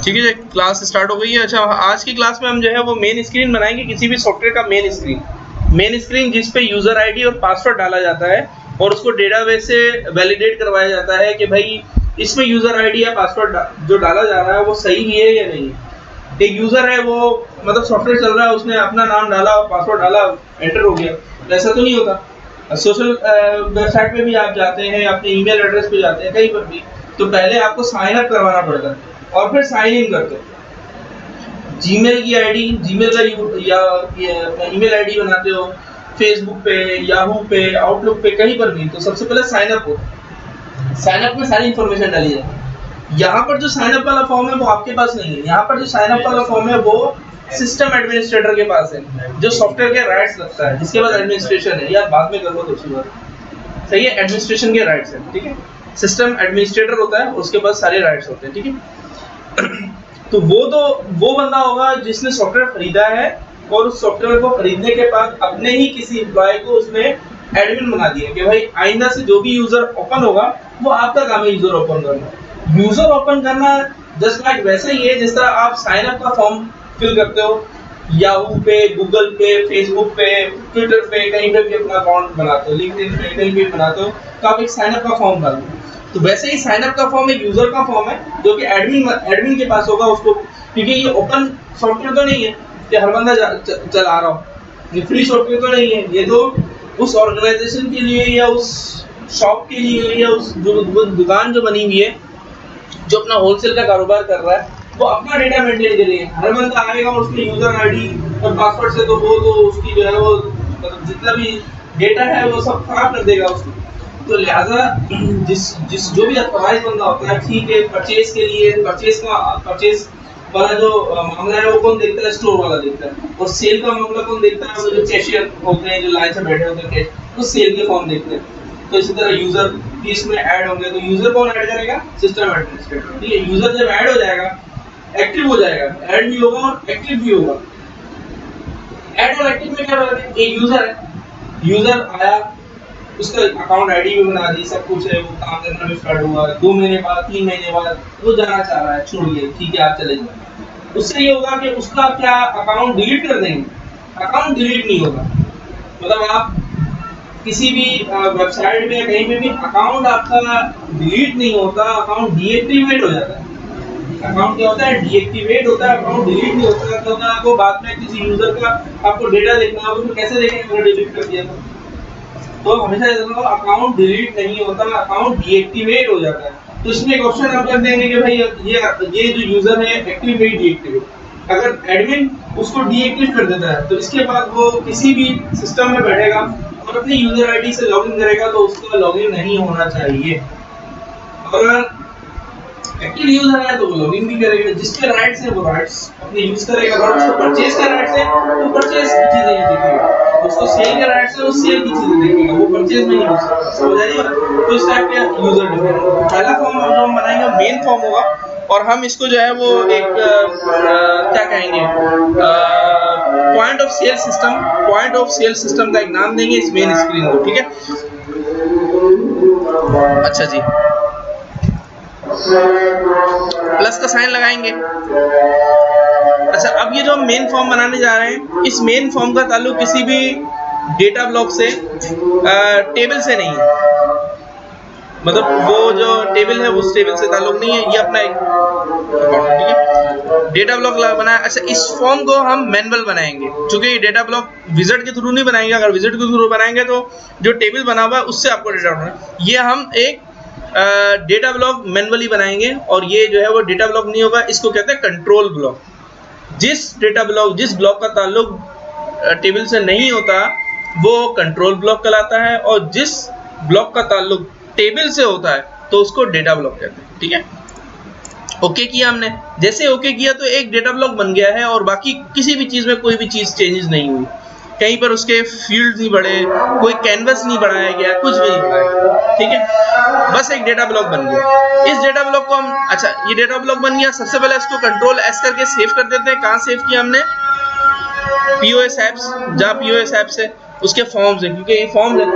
ठीक है जी, class start हो गई है। अच्छा, आज की क्लास में हम जो है वो मेन स्क्रीन बनाएंगे, किसी भी सॉफ्टवेयर का मेन स्क्रीन जिस पे यूजर आईडी और पासवर्ड डाला जाता है और उसको डेटाबेस से वैलिडेट करवाया जाता है कि भाई इसमें यूजर आईडी या पासवर्ड जो डाला जा रहा है वो सही है या नहीं। एक यूजर है, वो मतलब सॉफ्टवेयर चल रहा है, उसने अपना नाम डाला और पासवर्ड डाला, एंटर हो गया, ऐसा तो नहीं होता। सोशल वेबसाइट पे भी आप जाते हैं, अपने ईमेल एड्रेस पे जाते हैं, कहीं पर भी, तो पहले आपको साइन अप करवाना पड़ता है और फिर साइन इन करते हो। जीमेल की आईडी, जीमेल का या ईमेल आईडी बनाते हो, फेसबुक पे, याहू पे, आउटलुक पे, कहीं पर भी, तो सबसे पहले साइन अप हो। साइन अप में सारी इंफॉर्मेशन डाली जाती है। यहाँ पर जो साइन अप वाला फॉर्म है वो आपके पास नहीं है। यहाँ पर जो साइन अप वाला फॉर्म है वो सिस्टम एडमिनिस्ट्रेटर के पास है, जो सॉफ्टवेयर के राइट्स रखता है, जिसके पास एडमिनिस्ट्रेशन है, या बाद में करो तो अच्छी बात, सही है, एडमिनिस्ट्रेशन के राइट्स है, ठीक है। सिस्टम एडमिनिस्ट्रेटर होता है, उसके पास सारे राइट्स होते हैं, ठीक है। तो वो बंदा होगा जिसने सॉफ्टवेयर खरीदा है और उस सॉफ्टवेयर को खरीदने के बाद अपने ही किसी एम्प्लॉय को उसने एडमिन बना दिया कि भाई आइंदा से जो भी यूजर ओपन होगा वो आपका काम है यूजर ओपन करना। यूजर ओपन करना जस्ट लाइक वैसे ही है जिस तरह आप साइन अप का फॉर्म फिल करते हो, याहू पे, गूगल पे, फेसबुक पे, ट्विटर पे, कहीं पे भी अपना अकाउंट बनाते हो, लिंक्डइन पे कहीं भी बनाते हो, तो आप एक साइन अप का फॉर्म डालते हो। तो वैसे ही साइन अप का फॉर्म एक यूजर का फॉर्म है जो कि एडमिन के पास होगा उसको, क्योंकि ये ओपन सॉफ्टवेयर तो नहीं है कि हर बंदा चला रहा हो, ये फ्री सॉफ्टवेयर तो नहीं है, ये तो उस ऑर्गेनाइजेशन के लिए या उस शॉप के लिए या उस दुकान जो बनी हुई है जो अपना होलसेल का कारोबार कर रहा है, वो अपना डेटा मेंटेन करेगा। हर बंदा आएगा और उसके यूजर आईडी और पासवर्ड से तो वो उसकी जो है वो मतलब जितना भी डेटा है वो सब खराब कर देगा उसको। तो लिहाजा जिस जो भी अथॉराइज बंदा होता है, ठीक है, परचेज के लिए परचेज वाला जो मामला है वो कौन देखता है? स्टोर वाला देखता है। और सेल का मामला कौन देखता है? वो जो कैशियर होते हैं, जो लाइन से बैठे होते हैं, वो सेल के फॉर्म देखते हैं। तो इसी तरह यूजर भी इसमें ऐड होंगे, तो यूजर कौन ऐड करेगा? सिस्टम एडमिनिस्ट्रेटर, ठीक है। यूजर जब ऐड हो जाएगा, एक्टिव हो जाएगा, ऐड भी होगा और एक्टिव भी होगा। ऐड और एक्टिव में क्या फर्क है? एक यूजर है, यूजर आया, उसका अकाउंट आईडी भी बना दी, सब कुछ है, वो काम करना भी स्टार्ट हुआ, 2 महीने बाद, 3 महीने बाद वो जाना चाह रहा है, छोड़िए, ठीक है, आप चले जाओ। उससे ये होगा कि उसका क्या अकाउंट डिलीट कर देंगे? अकाउंट डिलीट नहीं होगा। मतलब आप किसी भी वेबसाइट में कहीं पे भी अकाउंट आपका डिलीट नहीं होता, अकाउंट डीएक्टिवेट हो जाता है। अकाउंट क्या होता है? डीएक्टिवेट होता है, अकाउंट डिलीट नहीं होता। तो अगर आपको बाद में किसी यूजर का आपको डेटा देखना होगा तो कैसे देखेंगे अगर डिलीट कर दिया तो हमेशा याद रखना, अकाउंट डिलीट नहीं होता, अकाउंट डीएक्टिवेट हो जाता है। तो इसमें एक ऑप्शन आप कर देंगे कि भाई ये जो यूजर है एक्टिव नहीं डीएक्टिवेट। अगर एडमिन उसको डीएक्टिव कर देता है तो इसके बाद वो किसी भी सिस्टम में बैठेगा और अपनी यूजर आईडी से लॉगिन करेगा तो उसका लॉगिन नहीं होना चाहिए। और एक्टिव यूजर है तो वो लॉगिन भी करेगा, जिसके राइट्स है वो राइट्स अपने यूज करेगा, और उसको परचेज का राइट्स है तो परचेज की चीजें ही देखेगा, उसको सेल का राइट्स है वो सेल की चीजें देखेगा, वो परचेज नहीं हो सकता। समझ आइए? तो इस टाइप के यूजर डिफाइन। पहला फॉर्म हम बनाएंगे मेन फॉर्म होगा, और हम इसको जो है वो एक क्या कहेंगे, पॉइंट ऑफ सेल सिस्टम का एक नाम देंगे इस मेन स्क्रीन को, ठीक है। अच्छा जी, प्लस का साइन लगाएंगे। अच्छा, अब ये जो हम मेन फॉर्म बनाने जा रहे हैं, इस मेन फॉर्म का ताल्लुक किसी भी डेटा ब्लॉक से टेबल से नहीं है। मतलब वो जो टेबल है उस टेबल से ताल्लुक नहीं है, ये अपना एक ठीक है डेटा ब्लॉक बनाया। अच्छा, इस फॉर्म को हम मैनुअल बनाएंगे, क्योंकि ये डेटा ब्लॉक विजार्ड के थ्रू नहीं बनाएंगे। अगर विजार्ड के थ्रू बनाएंगे तो जो टेबल बना हुआ है उससे आपको डेटा बनाना, ये हम एक डेटा ब्लॉक मैनुअली बनाएंगे। और ये जो है वो डेटा ब्लॉक नहीं होगा, इसको कहते हैं कंट्रोल ब्लॉक। जिस ब्लॉक का ताल्लुक टेबल से नहीं होता वो कंट्रोल ब्लॉक कहलाता है, और जिस ब्लॉक का ताल्लुक टेबल से होता है तो उसको डेटा ब्लॉक कहते हैं, ठीक है। ओके किया हमने, जैसे ओके किया तो एक डेटा ब्लॉक बन गया है, और बाकी किसी भी चीज में कोई भी चीज चेंजेस नहीं हुई, कहीं पर उसके फील्ड नहीं बढ़े, कोई कैनवस नहीं बढ़ाया गया, कुछ भी नहीं बढ़ाया, ठीक है, बस एक डेटा ब्लॉक बन गया। इस डेटा ब्लॉक को हम, अच्छा ये डेटा ब्लॉक बन गया, सबसे पहले इसको कंट्रोल एस करके सेव कर देते हैं। कहाँ सेव किया हमने? पीओएस एप्स, जहाँ पीओएस एप्स है उसके फॉर्म्स है, क्योंकि ये फॉर्म है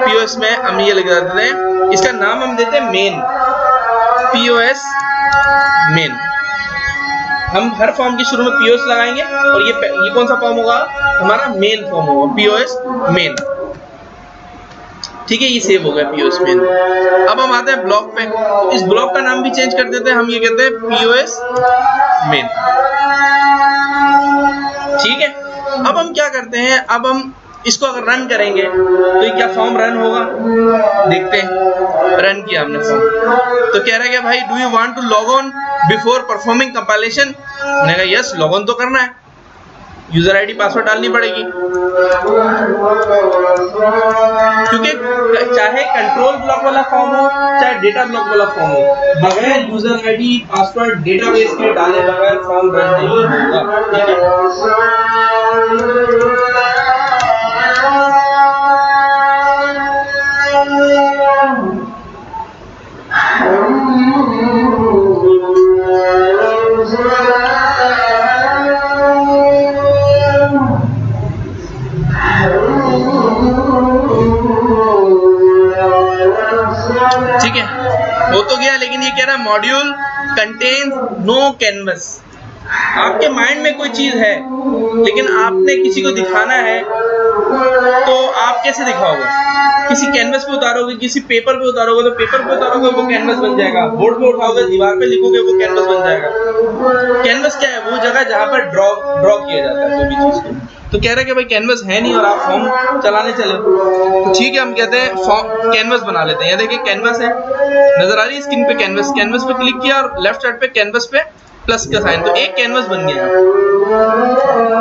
पीओएस में, हम ये लगा देते हैं, इसका नाम हम देते हैं मेन, पीओएस मेन, हम हर फॉर्म के शुरू में पीओएस लगाएंगे और ये कौन सा फॉर्म होगा, हमारा मेन फॉर्म होगा, पीओएस मेन। ठीक है, ये सेव हो गया पीओएस मेन। अब हम आते हैं ब्लॉक पे, तो इस ब्लॉक का नाम भी चेंज कर देते हैं, हम ये कहते हैं पीओएस मेन। ठीक है, अब हम क्या करते हैं, अब हम इसको अगर रन करेंगे तो ये क्या फॉर्म रन होगा, देखते हैं। रन किया हमने फॉर्म, तो कह रहा है कि भाई do you want to log on before performing compilation. मैंने कहा यस, लॉग ऑन तो करना है, यूजर आईडी पासवर्ड डालनी पड़ेगी, क्योंकि चाहे कंट्रोल ब्लॉक वाला फॉर्म हो चाहे डेटा ब्लॉक वाला फॉर्म हो, बगैर यूजर आईडी पासवर्ड डेटाबेस के डाले बगैर फॉर्म रन नहीं होगा। ठीक है, हो तो गया, लेकिन ये कह रहा है मॉड्यूल कंटेन्स नो कैनवस। आपके माइंड में कोई चीज है लेकिन आपने किसी को दिखाना है, तो आप कैसे दिखाओगे, किसी कैनवस पे उतारोगे, किसी पेपर पे उतारोगे, तो पेपर पे उतारोगे वो कैनवस बन जाएगा, बोर्ड पे उठाओगे दीवार पे लिखोगे वो कैनवस बन जाएगा। कैनवस क्या है, वो जगह जहाँ पर ड्रॉ किया जाता है कोई भी चीज को। तो कह रहे हैं कि भाई कैनवस है नहीं और आप फॉर्म चलाने चले, तो ठीक है, हम कहते हैं फॉर्म कैनवस बना लेते हैं। ये देखिए कैनवस है, नजर आ रही है स्क्रीन पे कैनवस। कैनवस पे क्लिक किया और लेफ्ट साइड पे कैनवस पे प्लस का साइन, तो एक कैनवस बन गया,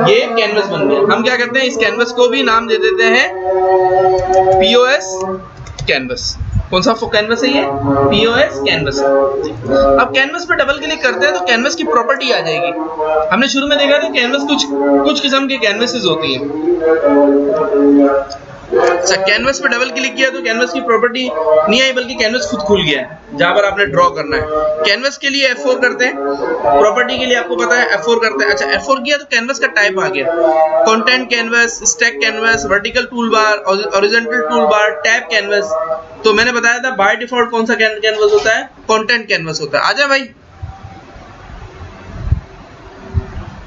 ये कैनवस बन गया। हम क्या करते हैं, इस कैनवस को भी नाम दे देते हैं पीओएस कैनवस। कौन सा कैनवस है ये, पीओएस कैनवस। अब कैनवस पे डबल क्लिक करते हैं तो कैनवस की प्रॉपर्टी आ जाएगी। हमने शुरू में देखा था कैनवस कुछ किस्म के कैनवसेस होती हैं। अच्छा, कैनवस पे डबल क्लिक किया तो कैनवस की प्रॉपर्टी नहीं आई, बल्कि कैनवस खुद खुल गया है जहां पर आपने ड्रॉ करना है। कैनवस के लिए F4 करते हैं, प्रॉपर्टी के लिए आपको पता है F4 करते हैं। अच्छा, F4 किया तो कैनवस का टाइप आ गया, content canvas, stack canvas, vertical tool bar, horizontal tool bar, tab canvas. तो मैंने बताया था बाय डिफॉल्ट कौन सा कैनवस होता है, कंटेंट कैनवस होता है। आजा भाई,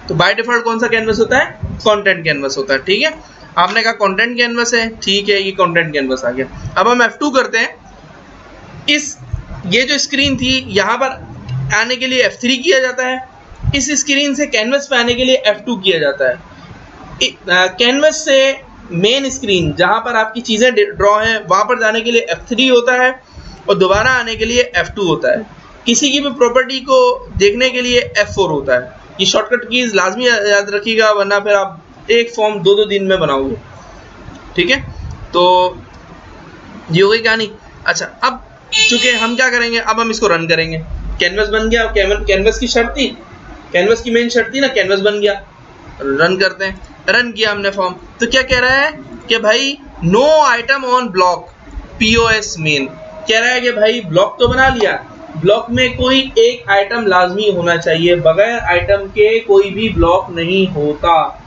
तो बाय डिफॉल्ट कौन सा कैनवस होता है, कंटेंट कैनवस होता है। ठीक है, आपने कहा कंटेंट कैनवस है, ठीक है, ये कंटेंट कैनवस आ गया। अब हम F2 करते हैं। ये जो स्क्रीन थी यहाँ पर आने के लिए F3 किया जाता है, इस स्क्रीन से कैनवस पे आने के लिए F2 किया जाता है। कैनवस से मेन स्क्रीन जहां पर आपकी चीजें ड्रॉ हैं वहां पर जाने के लिए F3 होता है और दोबारा आने के लिए F2 होता है। किसी की भी प्रॉपर्टी को देखने के लिए F4 होता है। ये शॉर्टकट कीज लाजमी याद रखिएगा, वरना फिर आप एक फॉर्म 2-2 दिन में बनाओगे। ठीक है, तो ये हो गई कहानी। अच्छा, अब चूंकि हम क्या करेंगे, अब हम इसको रन करेंगे। कैनवस बन गया, कैनवस की शर्त थी, कैनवस की मेन शर्त थी ना, कैनवस बन गया। रन करते हैं, रन किया हमने फॉर्म, तो क्या कह रहा है कि भाई no item on block POS main. कह रहा है कि भाई ब्लॉक तो बना लिया, ब्लॉक में कोई एक आइटम लाजमी होना चाहिए, बगैर आइटम के कोई भी ब्लॉक नहीं होता।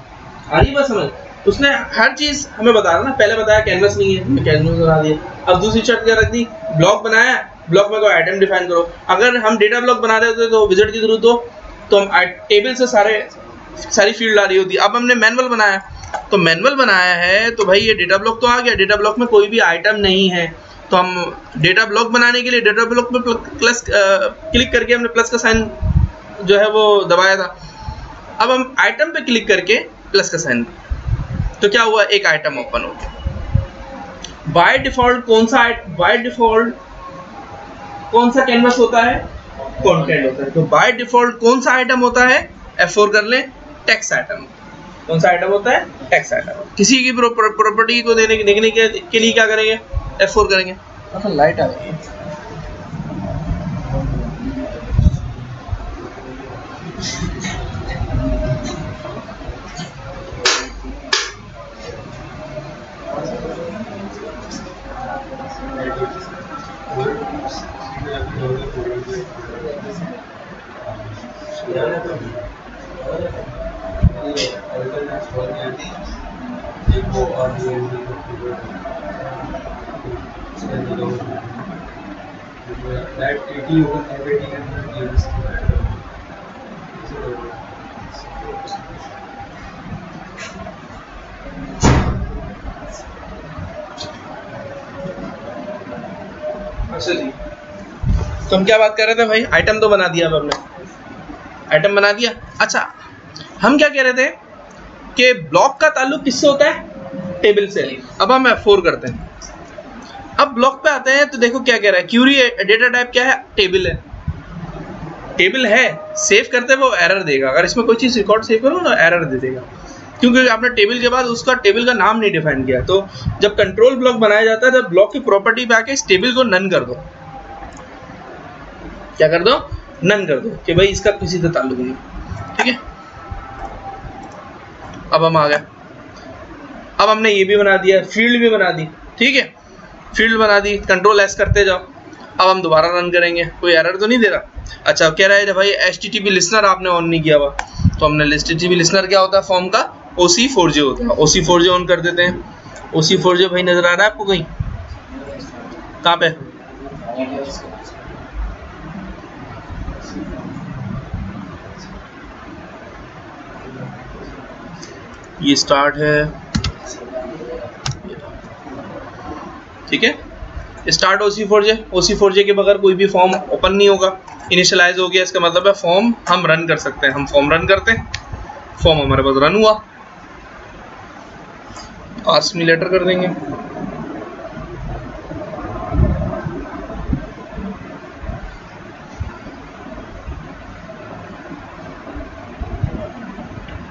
आ रही बात समझ? उसने हर चीज हमें बता रहा ना, पहले बताया कैनवस नहीं है, कैनवस बना दिया। अब दूसरी शर्त क्या रख दी, ब्लॉक बनाया, ब्लॉक में कोई आइटम डिफाइन करो। अगर हम डेटा ब्लॉक बना रहे होते तो विजिट की जरूरत हो तो हम टेबल से सारी फील्ड आ रही होती। अब हमने मैनुअल बनाया, तो मैनुअल बनाया है तो भाई ये डेटा ब्लॉक तो आ गया, डेटा ब्लॉक में कोई भी आइटम नहीं है। तो हम डेटा ब्लॉक बनाने के लिए डेटा ब्लॉक में प्लस क्लिक करके हमने प्लस का साइन जो है वो दबाया था। अब हम आइटम पे क्लिक करके प्लस का साइन, तो क्या हुआ, एक आइटम ओपन हो गया। बाय डिफॉल्ट कौन सा कैनवस होता है, कंटेंट होता है। तो बाय डिफॉल्ट कौन सा आइटम होता है, F4 कर ले, टेक्स्ट आइटम। कौन सा आइटम होता है, टेक्स्ट आइटम। किसी की प्रॉपर्टी को देखने के लिए क्या करेंगे, F4 करेंगे। लाइट आ गई है। तो हम क्या बात कर रहे थे भाई, आइटम तो बना दिया अब हमने, आइटम बना दिया। अच्छा हम क्या कह रहे थे कि ब्लॉक का ताल्लुक किससे होता है, टेबल से। अब हम F4 करते हैं, अब ब्लॉक पे आते हैं तो देखो क्या कह रहा है, क्यूरी डेटा टाइप क्या है, टेबल है, टेबल है, सेव करते वो एरर देगा, अगर इसमें कोई चीज रिकॉर्ड सेव करो ना एरर दे देगा, क्योंकि आपने टेबल के बाद उसका टेबल का नाम नहीं डिफाइन किया। तो जब कंट्रोल ब्लॉक बनाया जाता है तो ब्लॉक की प्रॉपर्टी पे आके इस टेबल को नन कर दो, क्या कर दो, नन कर दो कि भाई इसका किसी से ताल्लुक नहीं, ठीक है। अब हम आ गए, अब हमने ये भी बना दिया, फील्ड भी बना दी, ठीक है, फील्ड बना दी, कंट्रोल एस करते जाओ। अब हम दोबारा रन करेंगे, कोई एरर तो नहीं दे रहा। अच्छा कह रहा है भाई HTTP लिसनर आपने ऑन नहीं किया हुआ, तो हमने HTTP लिसनर क्या होता है, फॉर्म का OC4J होता है, OC4J ऑन कर देते हैं। OC4J भाई नजर आ रहा है आपको कहीं, कहाँ पे, ये स्टार्ट है, ठीक है, स्टार्ट OC4J के बगैर कोई भी फॉर्म ओपन नहीं होगा, इनिशियलाइज हो गया, इसका मतलब है फॉर्म हम रन कर सकते हैं। हम फॉर्म रन करते हैं, फॉर्म हमारे पास रन हुआ, आस्क मी लेटर कर देंगे,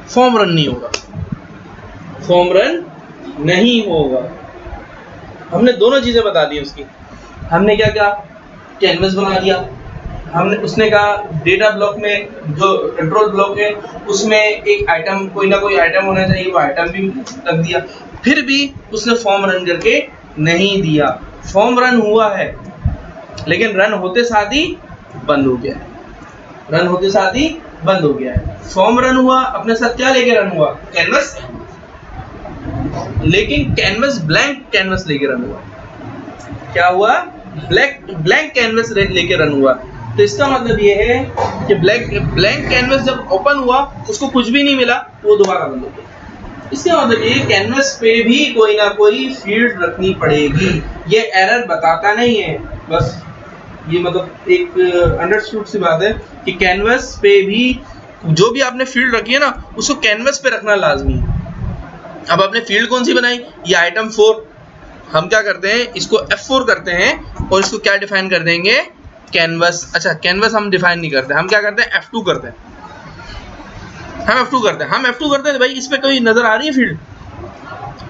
फॉर्म रन नहीं होगा, फॉर्म रन नहीं होगा। हमने दोनों चीजें बता दी उसकी, हमने क्या क्या, कैनवस बना दिया, हमने उसने कहा डेटा ब्लॉक में जो कंट्रोल ब्लॉक है उसमें एक आइटम, कोई ना कोई आइटम होना चाहिए, वो आइटम भी रख दिया। फिर भी उसने फॉर्म रन करके नहीं दिया, फॉर्म रन हुआ है लेकिन रन होते साथ ही बंद हो गया है, रन होते साथ ही बंद हो गया है। फॉर्म रन हुआ, अपने साथ क्या लेके रन हुआ, कैनवस, लेकिन कैनवस ब्लैंक कैनवस लेके रन हुआ, क्या हुआ, ब्लैंक कैनवस लेके रन हुआ। तो इसका मतलब ये है कि ब्लैंक कैनवस जब ओपन हुआ उसको कुछ भी नहीं मिला, वो दोबारा बंद हो गया। इसका मतलब ये कैनवस पे भी कोई ना कोई फील्ड रखनी पड़ेगी, ये एरर बताता नहीं है, बस ये मतलब एक अंडरस्टूड सी बात है कि कैनवस पे भी जो भी आपने फील्ड रखी है ना उसको कैनवस पे रखना लाजमी है। अब आपने फील्ड कौन सी बनाई, ये आइटम 4, हम क्या करते हैं इसको F4 करते हैं और इसको क्या डिफाइन कर देंगे, कैनवस। अच्छा कैनवस हम डिफाइन नहीं करते, हम क्या करते हैं F2 करते हैं, हम F2 करते हैं भाई। इस पे कोई नजर आ रही है फील्ड,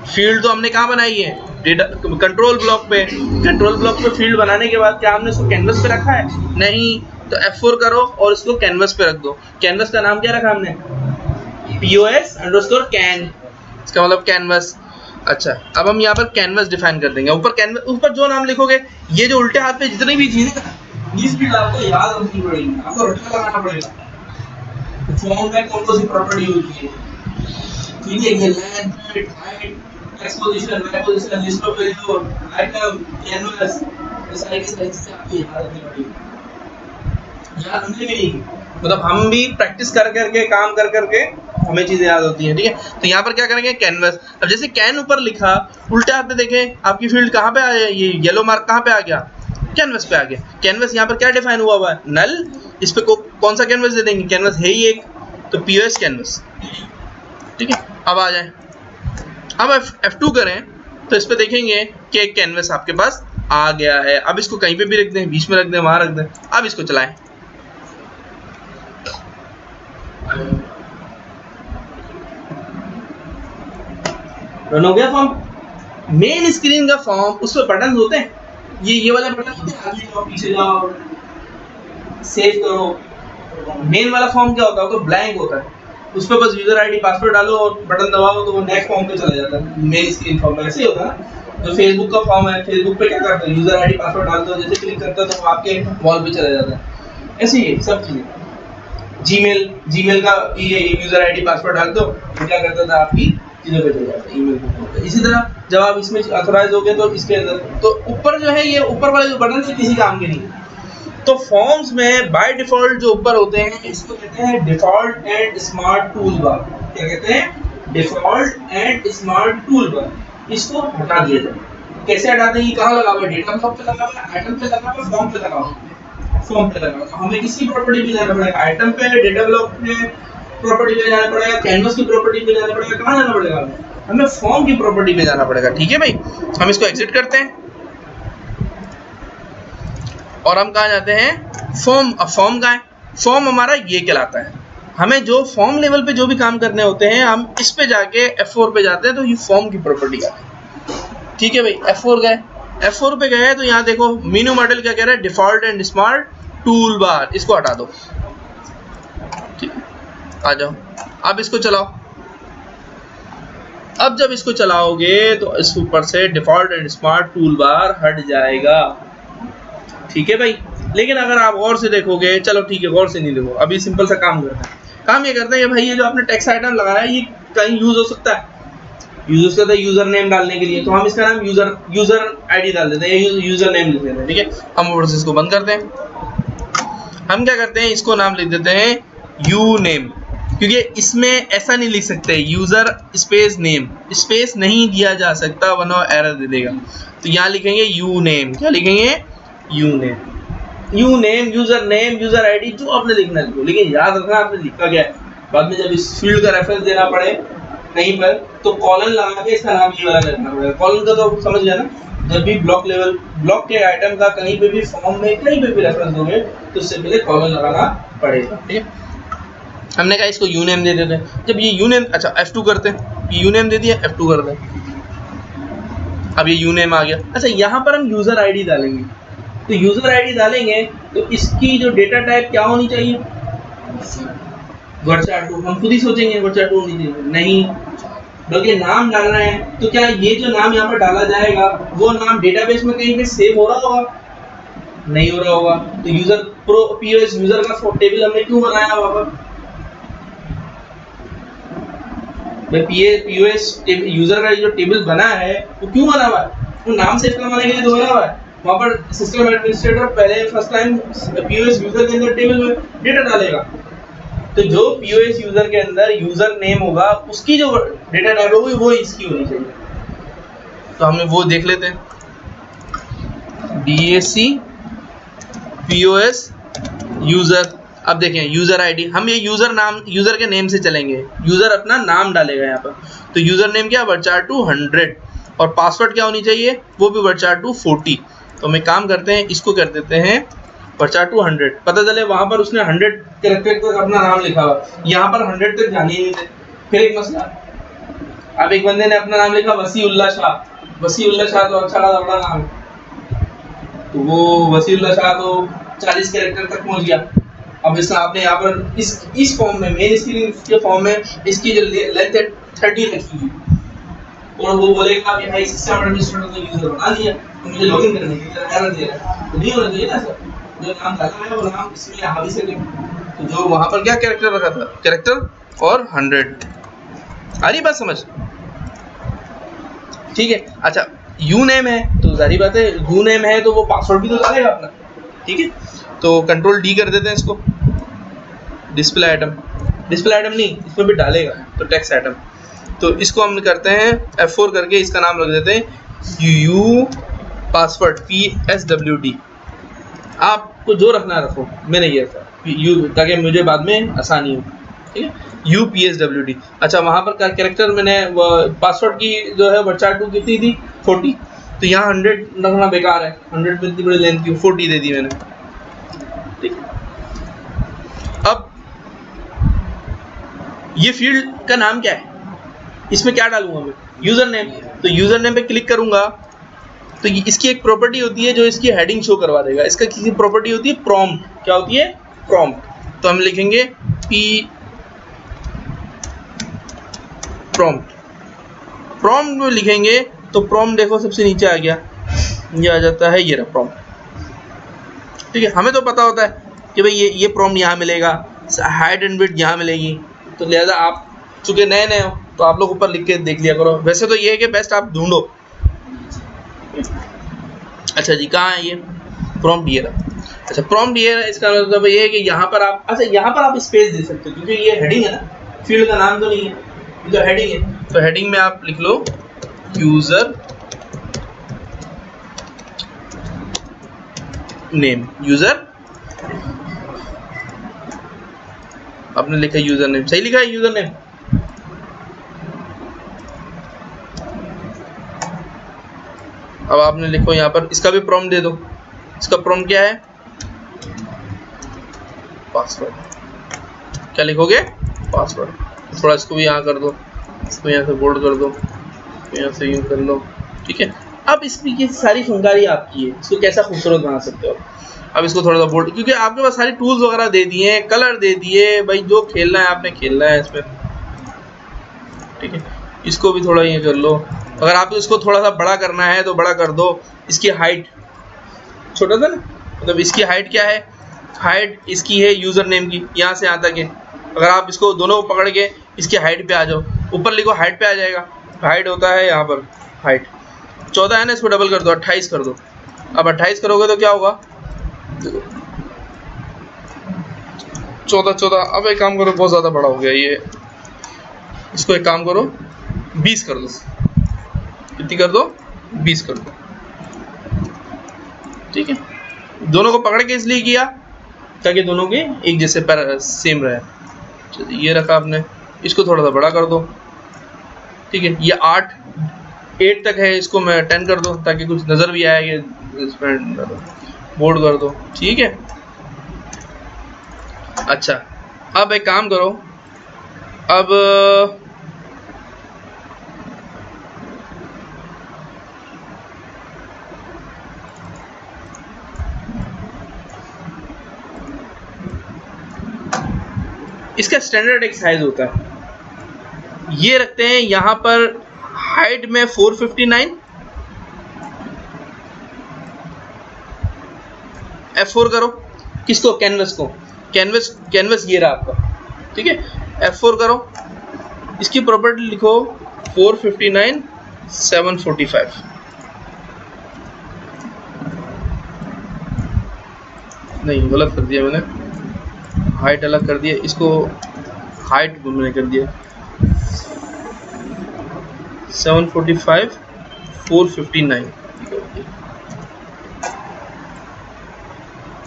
फील्ड तो हमने कहाँ बनाई है, डेटा कंट्रोल ब्लॉक पे, कंट्रोल ब्लॉक पे फील्ड बनाने के बाद क्या हमने इसको कैनवस पे रखा है, नहीं, तो F4 करो और इसको कैनवस पे रख दो। कैनवस का नाम क्या रखा हमने, POS_can, इसका मतलब कैनवस। अच्छा अब हम यहाँ पर कैनवस डिफाइन कर देंगे, ऊपर कैनवस, ऊपर जो नाम लिखोगे, ये जो उल्टे हाथ पे जितनी भी चीजें इस फील्ड आपको याद रखनी पड़ेगी, आपको रटना लगाना पड़ेगा। फॉर्म में कौन कौन सी प्रॉपर्टी होती है, ठीक है, ये length, width, height, X position, Y position, list of value, item, canvas, ये सारी की सारी चीजें आपको याद रखनी पड़ेगी। याद रखने भी नहीं, मतलब हम भी प्रैक्टिस कर करके, काम कर करके हमें चीजें याद होती हैं, ठीक है। तो यहाँ पर क्या करेंगे, कैनवस। अब जैसे कैन ऊपर लिखा, उल्टे हाथ पे देखें आपकी फील्ड कहाँ पे आया, ये येलो मार्क कहाँ पे आ गया, कैनवस पे आ गया। कैनवस यहाँ पर क्या डिफाइन हुआ हुआ है, नल, इस पे कौन सा कैनवस दे देंगे, कैनवस है ही एक, तो POS कैनवस, ठीक है। अब आ जाए, अब F2 करें तो इस पे देखेंगे कि एक कैनवस आपके पास आ गया है। अब इसको कहीं पे भी रख दें, बीच में रख दें, वहां रख दें। अब इसको चलाएं, रन हो गया फॉर्म। मेन स्क्रीन का फॉर्म, उस पर बटन होते हैं, ये वाला बटन होते हैं, आगे जाओ, पीछे जाओ, सेव करो। मेन वाला फॉर्म क्या होता है, तो ब्लैंक होता है, उस पर बस यूजर आईडी पासवर्ड डालो और बटन दबाओ तो वो नेक्स्ट फॉर्म पे चला जाता है। मेन स्क्रीन फॉर्म ऐसे ही होता है ना, जो फेसबुक का फॉर्म है, फेसबुक पे क्या करते हैं, यूजर आईडी पासवर्ड डालते हो, जैसे क्लिक करते हो तो वो आपके वॉल पे चला जाता है। ऐसे ही सब चीजें, जीमेल का ये यूजर आईडी पासवर्ड डाल दो तो क्या करता था, आपकी चीजों पे चल जाता है, ईमेल पे। इसी तरह जब आप इसमें ऑथराइज हो गए तो इसके अंदर तो ऊपर जो है, ये ऊपर वाले जो बटन है किसी काम के नहीं है। तो फॉर्म्स में बाय डिफॉल्ट जो ऊपर होते हैं इसको कहते हैं default and smart tool bar. क्या कहते हैं, default and smart tool bar. इसको हटा दिया जाए। कैसे हटाते हैं, कहाँ लगा हुआ है, डेटा ब्लॉक पे लगा हुआ है, आइटम पे लगा हुआ है, फॉर्म पे लगा हुआ है। फॉर्म पे लगाना, तो हमें किसकी प्रॉपर्टी पे जाना पड़ेगा, आइटम पे, डेटा ब्लॉक पे प्रॉपर्टी पे जाना पड़ेगा, कैनवस की प्रॉपर्टी पे जाना पड़ेगा, कहां जाना पड़ेगा, हमें फॉर्म की प्रॉपर्टी पे जाना पड़ेगा। ठीक है भाई, हम इसको एग्जिट करते हैं और हम कहां जाते हैं, फॉर्म। अब फॉर्म कहां है, फॉर्म हमारा ये कहलाता है। हमें जो फॉर्म लेवल पे जो भी काम करने होते हैं हम इस पे जाके F4 पे जाते हैं, तो ये फॉर्म की प्रॉपर्टी आती है। ठीक है भाई, F4 गए, F4 पे गए तो यहाँ देखो मेनू मॉडल क्या कह रहा है, default and smart tool bar, इसको हटा दो। ठीक है, आ जाओ, अब इसको चलाओ। अब जब इसको चलाओगे तो इस ऊपर से default and smart tool bar हट जाएगा। ठीक है भाई, लेकिन अगर आप गौर से देखोगे, चलो ठीक है गौर से नहीं देखो, अभी सिंपल सा काम करते हैं। काम ये करते हैं भाई, ये जो आपने टेक्स्ट आइटम लगाया है ये कहीं यूज हो सकता है, यूज हो सकता है यूजर नेम डालने के लिए, तो हम इसका नाम यूजर आईडी डाल देते हैं, यूजर नेम लिख देते हैं। ठीक है, हम प्रोसेस को बंद करते हैं। हम क्या करते हैं, इसको नाम लिख देते हैं यू नेम, क्योंकि इसमें ऐसा नहीं लिख सकते यूजर स्पेस नेम, स्पेस नहीं दिया जा सकता वरना एरर दे देगा। तो यहाँ लिखेंगे यू नेम, क्या लिखेंगे, you name, you name, user name, user ID, जो आपने लिखना लिखो, लेकिन याद रखना आपने लिखा क्या है। बाद में जब इस फील्ड का रेफरेंस देना पड़े कहीं पर, तो कॉलन लगा के इसका नाम ये वाला लिखना पड़ेगा। कॉलन का तो समझ गया ना, जब भी ब्लॉक लेवल, ब्लॉक के आइटम का कहीं पे भी फॉर्म में कहीं पे भी रेफरेंस दोगे तो उससे पहले कॉलन लगाना पड़ेगा। ठीक है, हमने कहा इसको यू नेम दे देते हैं। जब ये यू नेम, अच्छा F2 करते हैं, यू नेम दे दिया, F2 कर दें, अब ये यू नेम आ गया। अच्छा, यहाँ पर हम यूजर आईडी डालेंगे, तो यूजर आईडी डालेंगे तो इसकी जो डेटा टाइप क्या होनी चाहिए, वर्चा2। हम खुद ही सोचेंगे वर्चा2 होनी चाहिए, नहीं, बल्कि नाम डालना है। तो क्या ये जो नाम यहाँ पर डाला जाएगा वो नाम डेटाबेस में कहीं पे सेव हो रहा होगा, नहीं हो रहा होगा। तो यूजर पीओएस यूजर का टेबल हमने क्यों बनाया वहां पर, पीओएस यूजर का जो टेबल बना है वो क्यों बना हुआ है, वो नाम सेव करवाने के लिए तो बना हुआ है। वहां पर सिस्टम एडमिनिस्ट्रेटर पहले फर्स्ट टाइम पीओएस यूजर के अंदर टेबल में डेटा डालेगा, तो जो पीओएस यूजर के अंदर यूजर नेम होगा उसकी जो डेटा टाइप होगी वो इसकी होनी चाहिए। तो हमें वो देख लेते हैं, DAC पीओएस यूजर। अब देखें यूजर आईडी, हम ये यूजर नाम, यूजर के नेम से चलेंगे, यूजर अपना नाम डालेगा यहाँ पर। तो यूजर नेम क्या, वर्चा2 100, और पासवर्ड क्या होनी चाहिए, वो भी वर्चा2 40। तो हम एक काम करते हैं, इसको कर देते हैं वर्चा2 100। पता चले वहां पर उसने 100 कैरेक्टर तक अपना नाम लिखा हुआ, यहाँ पर 100 तक जाने ही नहीं थे। फिर एक मसला, अब एक बंदे ने अपना नाम लिखा वसीउल्लाह शाह, वसीउल्लाह शाह तो अच्छा खासा बड़ा नाम है, तो वो वसीउल्लाह शाह तो 40 कैरेक्टर तक पहुंच गया। अब इसका आपने यहाँ पर इस फॉर्म में, मेन स्क्रीन के फॉर्म में इसकी जो लेंथ है 30 रखी हुई, और वो बोलेगा कि भाई सिस्टम एडमिनिस्ट्रेटर ने यूजर बना लिया, तो मुझे लॉगिन करने के लिए एरर दे रहा है। तो नहीं होना चाहिए ना सर, जो नाम डाला है वो नाम इसमें हावी से ले। तो जो वहां पर क्या कैरेक्टर रखा था, कैरेक्टर और 100, आ रही बात समझ, ठीक है। अच्छा, यू नेम है तो जारी बात है, यू नेम है तो वो पासवर्ड भी तो डालेगा अपना, ठीक है। तो कंट्रोल डी कर देते हैं इसको, डिस्प्ले आइटम, डिस्प्ले आइटम नहीं, इसमें भी डालेगा तो टेक्स्ट आइटम। तो इसको हम करते हैं F4 करके इसका नाम रख देते हैं यू पासवर्ड PSWD। आपको जो रखना रखो, मैंने ये रखा यू, ताकि मुझे बाद में आसानी हो, ठीक है। UPSWD। अच्छा, वहाँ पर कैरेक्टर मैंने पासवर्ड की जो है वर्चा2 कितनी थी 40, तो यहाँ 100 रखना बेकार है, 100 में इतनी बड़ी लेंथ की 40 दे दी मैंने, ठीक। अब ये फील्ड का नाम क्या है, इसमें क्या डालूंगा मैं, यूजर नेम। तो यूजर नेम पे क्लिक करूंगा तो इसकी एक प्रॉपर्टी होती है जो इसकी हेडिंग शो करवा देगा। इसका किसी प्रॉपर्टी होती है प्रॉम्प्ट, क्या होती है प्रॉम्प्ट। तो हम लिखेंगे प्रॉम्प्ट में लिखेंगे तो प्रॉम्प्ट देखो सबसे नीचे आ गया, ये आ जाता है, ये रहा प्रॉम्प्ट, ठीक है। हमें तो पता होता है कि भाई ये प्रॉम्प्ट यहाँ मिलेगा, हाइट एंड विड्थ यहाँ मिलेगी, तो लिहाजा आप चूंकि नए नए हो तो आप लोग ऊपर लिख के देख लिया करो। वैसे तो ये है कि बेस्ट आप ढूंढो। अच्छा जी, कहाँ है ये प्रॉम्प्ट, ये रहा। अच्छा, प्रॉम्प्ट ये रहा, इसका मतलब ये है कि यहाँ पर आप, अच्छा यहाँ पर आप स्पेस दे सकते हो, क्योंकि ये हेडिंग है ना, फील्ड का नाम तो नहीं है, ये तो हेडिंग है। तो हेडिंग में आप लिख लो यूजर नेम, यूजर आपने लिखा यूजर नेम, सही लिखा है यूजर नेम। अब आपने लिखो यहाँ पर, इसका भी प्रॉम्प्ट दे दो। इसका प्रॉम्प्ट क्या है? पासवर्ड। क्या लिखोगे? पासवर्ड। थोड़ा इसको भी यहाँ कर दो, इसको यहाँ से बोल्ड कर दो, यहाँ से यूं कर लो, ठीक है। अब इसकी ये सारी फंगारी आपकी है, इसको कैसा खूबसूरत बना सकते हो। अब इसको थोड़ा सा बोल्ड, क्योंकि आपके पास सारी टूल्स वगैरह दे दिए, कलर दे दिए, भाई जो खेलना है आपने खेलना है इसमें, ठीक है। इसको भी थोड़ा ये कर लो। अगर आपको इसको थोड़ा सा बड़ा करना है तो बड़ा कर दो। इसकी हाइट छोटा था ना, मतलब इसकी हाइट क्या है? हाइट इसकी है यूजर नेम की, यहाँ से यहाँ तक है। अगर आप इसको दोनों को पकड़ के इसकी हाइट पे आ जाओ, ऊपर लिखो हाइट पे आ जाएगा। हाइट होता है यहाँ पर, हाइट 14 है ना, इसको डबल कर दो, 28 कर दो। अब 28 करोगे तो क्या होगा? 14। अब एक काम करो, बहुत ज़्यादा बड़ा हो गया ये, इसको एक काम करो 20 कर दो। कितनी कर दो? 20 कर दो, ठीक है। दोनों को पकड़ के इसलिए किया ताकि दोनों के एक जैसे सेम रहे। चलिए ये रखा आपने, इसको थोड़ा सा बड़ा कर दो, ठीक है। ये 8 तक है, इसको मैं 10 कर दो ताकि कुछ नज़र भी आए कि इसमें बोर्ड कर दो, ठीक है। अच्छा, अब एक काम करो, अब इसका स्टैंडर्ड एक साइज होता है, ये रखते हैं यहाँ पर हाइट में 459, F4 करो। किसको? कैनवस को। कैनवस ये रहा आपका, ठीक है। F4 करो, इसकी प्रॉपर्टी लिखो 459 745। नहीं, गलत कर दिया मैंने, हाइट अलग कर दिया, इसको हाइट मैंने कर दिया 745 459,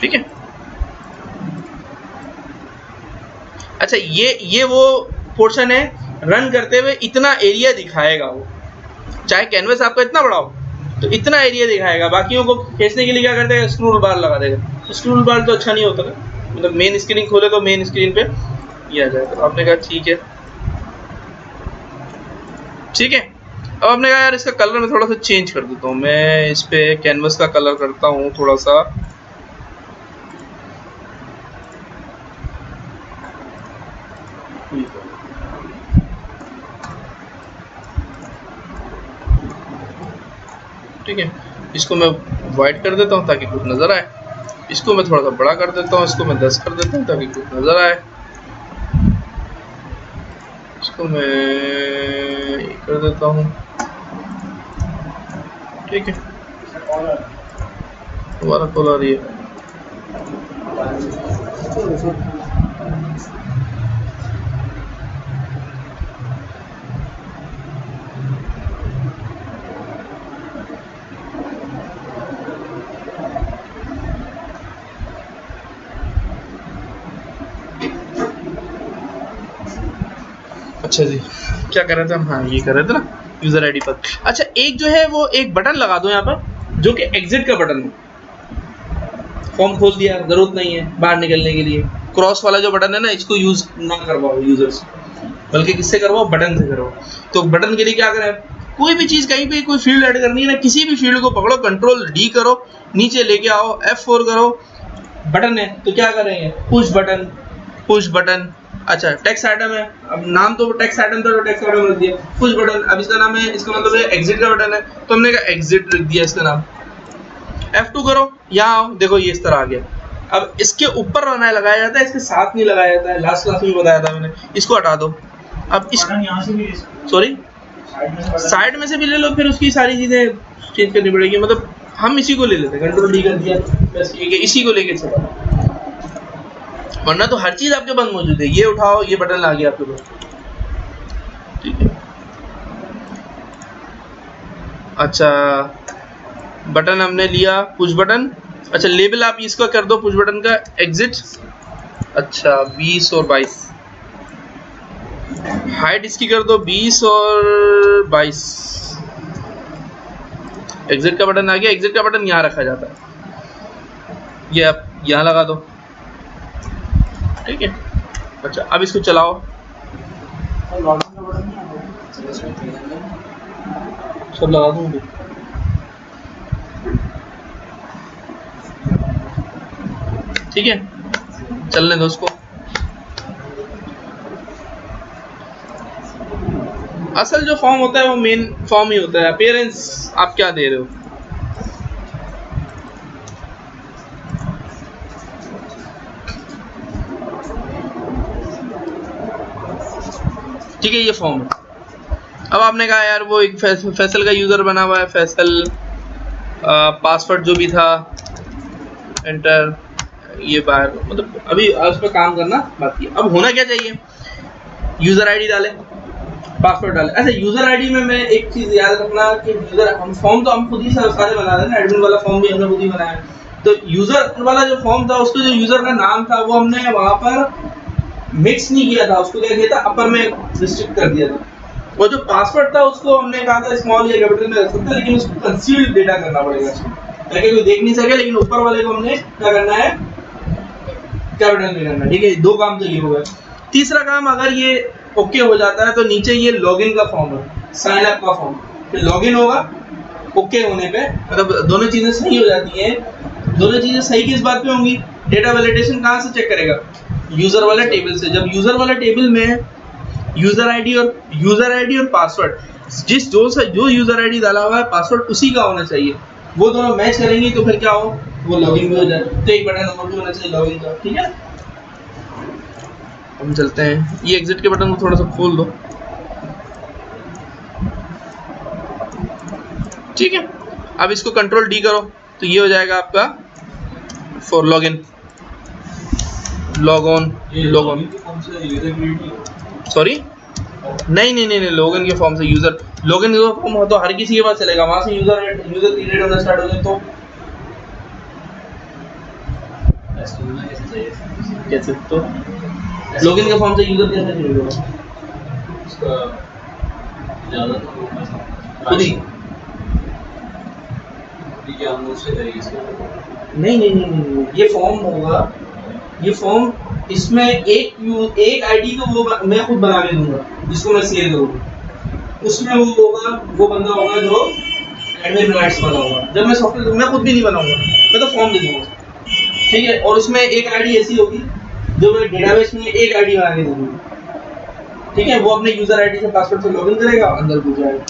ठीक है। अच्छा, ये वो पोर्शन है, रन करते हुए इतना एरिया दिखाएगा वो, चाहे कैनवस आपका इतना बड़ा हो तो इतना एरिया दिखाएगा। बाकियों को खींचने के लिए क्या करते हैं? स्क्रोल बार लगा देगा। स्क्रोल बार तो अच्छा नहीं होता, मतलब मेन स्क्रीन खोले तो मेन स्क्रीन पे ये आ जाए। तो आपने कहा ठीक है, ठीक है। अब आपने कहा यार इसका कलर मैं थोड़ा सा चेंज कर देता हूँ, मैं इस पे कैनवस का कलर करता हूँ थोड़ा सा, ठीक है। इसको मैं वाइट कर देता हूँ ताकि कुछ नज़र आए। इसको मैं थोड़ा सा बड़ा कर देता हूँ, इसको मैं 10 कर देता हूँ ताकि कुछ नज़र आए। इसको मैं कर देता हूँ, ठीक है। दोबारा कॉल आ रही है। अच्छा जी, क्या कर रहे थे हम? हाँ, ये कर रहे थे ना यूजर आईडी पर। अच्छा, एक जो है वो एक बटन लगा दो यहाँ पर जो कि एग्जिट का बटन है। फॉर्म खोल दिया, जरूरत नहीं है बाहर निकलने के लिए। क्रॉस वाला जो बटन है ना, इसको यूज ना करवाओ यूजर से, बल्कि किससे करवाओ? बटन से करवाओ। तो बटन के लिए क्या करें? कोई भी चीज कहीं पे कोई फील्ड ऐड करनी है ना, किसी भी फील्ड को पकड़ो, कंट्रोल D करो, नीचे लेके आओ, F4 करो, बटन है तो क्या करेंगे? Push button, push button. अच्छा, टेक्स्ट आइटम है, अब नाम तो टेक्स्ट आइटम था तो टेक्स्ट आइटम रख दिया। पुश बटन, अब इसका नाम है, इसका मतलब है एग्जिट का बटन है तो हमने कहा एग्जिट रख दिया इसका नाम। F2 करो, यहाँ आओ, देखो ये इस तरह आ गया। अब इसके ऊपर लगाया जाता है, इसके साथ नहीं लगाया जाता है, लास्ट क्लास में बताया था मैंने। इसको हटा दो। अब इस सॉरी साइड में से भी ले लो, फिर उसकी सारी चीजें चेंज करनी पड़ेगी। मतलब हम इसी को ले लेते हैं, कंट्रोल D कर दिया, बस इसी को लेके चलो, वरना तो हर चीज आपके पास मौजूद है। ये उठाओ, ये बटन आ गया आपके पास, ठीक है। अच्छा, बटन हमने लिया, पुश बटन। अच्छा, लेबल आप इसका कर दो पुश बटन का, एग्जिट। अच्छा, 20 और 22, हाइट इसकी कर दो 20 और 22। एग्जिट का बटन आ गया। एग्जिट का बटन यहाँ रखा जाता है, ये आप यहाँ लगा दो, ठीक है। अच्छा अब इसको चलाओ, सब लगा दूँ, ठीक है, चलने दो उसको। असल जो फॉर्म होता है वो मेन फॉर्म ही होता है, अपीयरेंस आप क्या दे रहे हो। ठीक है, ये फॉर्म है। अब आपने कहा यार वो एक फैसल का यूजर बना हुआ है, फैसल पासवर्ड जो भी था एंटर, ये बाहर, मतलब अभी उस पर काम करना बाकी है। अब होना क्या चाहिए, यूजर आईडी डाले, पासवर्ड डाले। अच्छा यूजर आईडी में मैं एक चीज याद रखना कि यूजर, हम फॉर्म तो हम खुद ही सारे बना रहे हैं ना, एडमिन वाला फॉर्म भी हमने खुद ही बनाया। तो यूजर वाला जो फॉर्म था उसको जो यूजर का नाम था वो हमने वहां पर मिक्स नहीं किया था, उसको क्या किया था, अपर में रिस्ट्रिक्ट कर दिया था। वो जो पासवर्ड था उसको हमने कहा था स्मॉल या कैपिटल में रख सकते हैं, लेकिन उसको कंसील्ड डेटा करना पड़ेगा ताकि कोई देख नहीं सके, लेकिन ऊपर वाले को हमने क्या करना है, कैपिटल में करना है, ठीक है। दो काम तो ये हो गए। तीसरा काम, अगर ये ओके हो जाता है तो नीचे ये लॉगिन का फॉर्म है, साइन अप का फॉर्म, फिर लॉगिन होगा ओके होने पे, मतलब दोनों चीजें सही हो जाती हैं। दोनों चीजें सही किस बात पे होंगी, डेटा वैलिडेशन कहाँ से चेक करेगा, यूजर वाला टेबल से। जब यूजर वाला टेबल में यूजर आईडी और पासवर्ड, जो यूजर आईडी डाला हुआ है पासवर्ड उसी का होना चाहिए, वो दोनों मैच करेंगे तो फिर क्या हो, वो लॉगिन भी हो जाए। तो एक बटन और भी होना चाहिए लॉगिन का, ठीक है। हम चलते हैं, ये एग्जिट के बटन को थोड़ा सा खोल दो, ठीक है। अब इसको कंट्रोल डी करो तो ये हो जाएगा आपका for login, log on, sorry नहीं, लॉगिन के फॉर्म से यूजर, लॉगिन का फॉर्म हो तो हर किसी के पास चलेगा, वहां से यूजर क्रिएट होना स्टार्ट हो जाए तो कैसे, तो लॉगिन के फॉर्म से यूजर कैसे क्रिएट होगा, उसका खुद ही नहीं, ये फॉर्म होगा, ये फॉर्म, इसमें एक आईडी को वो मैं खुद बना के दूंगा जिसको मैं शेयर करूंगा, उसमें वो होगा, वो बंदा होगा जो एडमिन राइट्स वाला होगा। जब मैं सॉफ्टवेयर मैं खुद भी नहीं बनाऊंगा, मैं तो फॉर्म दे दूंगा, ठीक है। और उसमें एक आईडी ऐसी होगी जो मैं डेटाबेस में एक आईडी बना के दूंगा, ठीक है। वो अपने यूजर आईडी से पासवर्ड से लॉगिन करेगा, अंदर घुस जाएगा,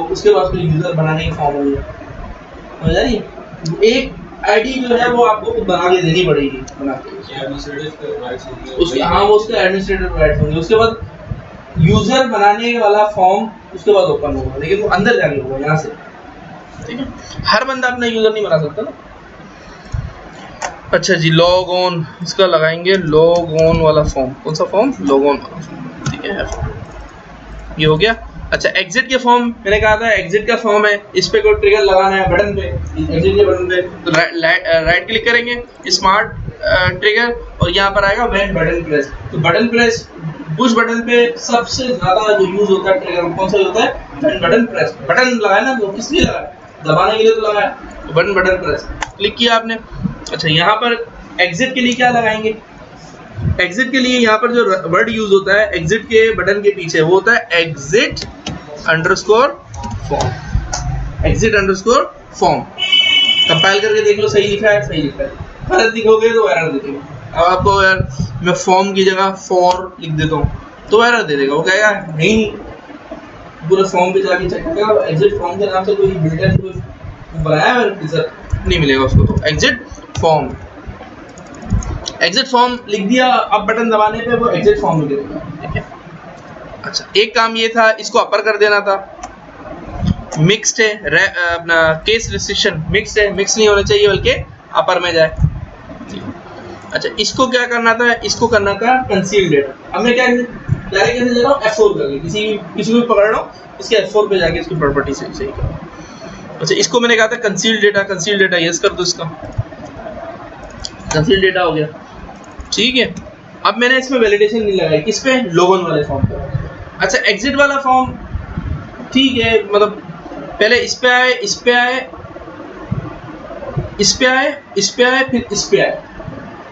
उसके बाद फिर यूजर बनाने का फॉर्म होगा, समझ रही। एक आईडी जो है वो आपको खुद बना के देनी पड़ेगी, बना के उसके, हाँ वो उसके एडमिनिस्ट्रेटिव राइट्स होंगे। उसके बाद यूजर बनाने वाला फॉर्म उसके बाद ओपन होगा, लेकिन वो अंदर जाके होगा यहाँ से, ठीक है। हर बंदा अपना यूजर नहीं बना सकता ना। अच्छा जी, लॉग ऑन, इसका लगाएंगे लॉग ऑन वाला फॉर्म। कौन सा फॉर्म, लॉग ऑन वाला फॉर्म, ठीक है। ये हो गया। अच्छा एग्जिट के फॉर्म, मैंने कहा था एग्जिट का फॉर्म है, इस पे कोई ट्रिगर लगाना है बटन पे, एग्जिट के बटन पे तो राइट क्लिक करेंगे, स्मार्ट ट्रिगर, और यहाँ पर आएगा व्हेन बटन प्रेस। तो बटन प्रेस, पुश बटन पे सबसे ज्यादा जो यूज होता है ट्रिगर कौन सा होता है, व्हेन बटन प्रेस। बटन लगाया ना तो किस लिए लगाया, दबाने के लिए तो लगाया, तो बटन प्रेस क्लिक किया आपने। अच्छा यहाँ पर एग्जिट के लिए क्या लगाएंगे, एग्जिट के लिए यहाँ पर जो वर्ड यूज होता है एग्जिट के बटन के पीछे, वो होता है exit underscore form, exit underscore form. Compile करके देख लो सही लिखा है, सही लिखा है, गलत लिखोगे तो एरर देगा। अब आपको यार मैं फॉर्म की जगह फॉर लिख देता हूँ तो एरर दे देगा, वो कहेगा नहीं, पूरा फॉर्म पे जाके चेक करेगा, एग्जिट फॉर्म के नाम से कोई बिल्डर कोई बनाया है रिजल्ट नहीं मिलेगा उसको। तो एग्जिट फॉर्म, एग्जिट फॉर्म लिख दिया, अब बटन दबाने पे वो एग्जिट फॉर्म लिख देगा, ठीक है। अच्छा एक काम ये था, इसको अपर कर देना था, मिक्स्ड है अपना केस रिस्ट्रिक्शन मिक्स्ड है, मिक्स नहीं होना चाहिए बल्कि अपर में जाए। अच्छा इसको क्या करना था, इसको करना था कंसील डेटा। अब मैं क्या कैसे जा रहा हूँ, F4 करके किसी को पकड़ रहा हूँ, इसके F4 पे जाके इसकी प्रॉपर्टी से सही करो। अच्छा इसको मैंने कहा था कंसील डेटा, यस कर दो, इसका कंसील डेटा हो गया, ठीक है। अब मैंने इसमें वैलिडेशन नहीं लगाई, किस पे? लोगन वाले फॉर्म पे। अच्छा एग्जिट वाला फॉर्म ठीक है, मतलब पहले इस पे आए, इस पे आए, इस पे आए, इस पे आए, फिर इस पे आए,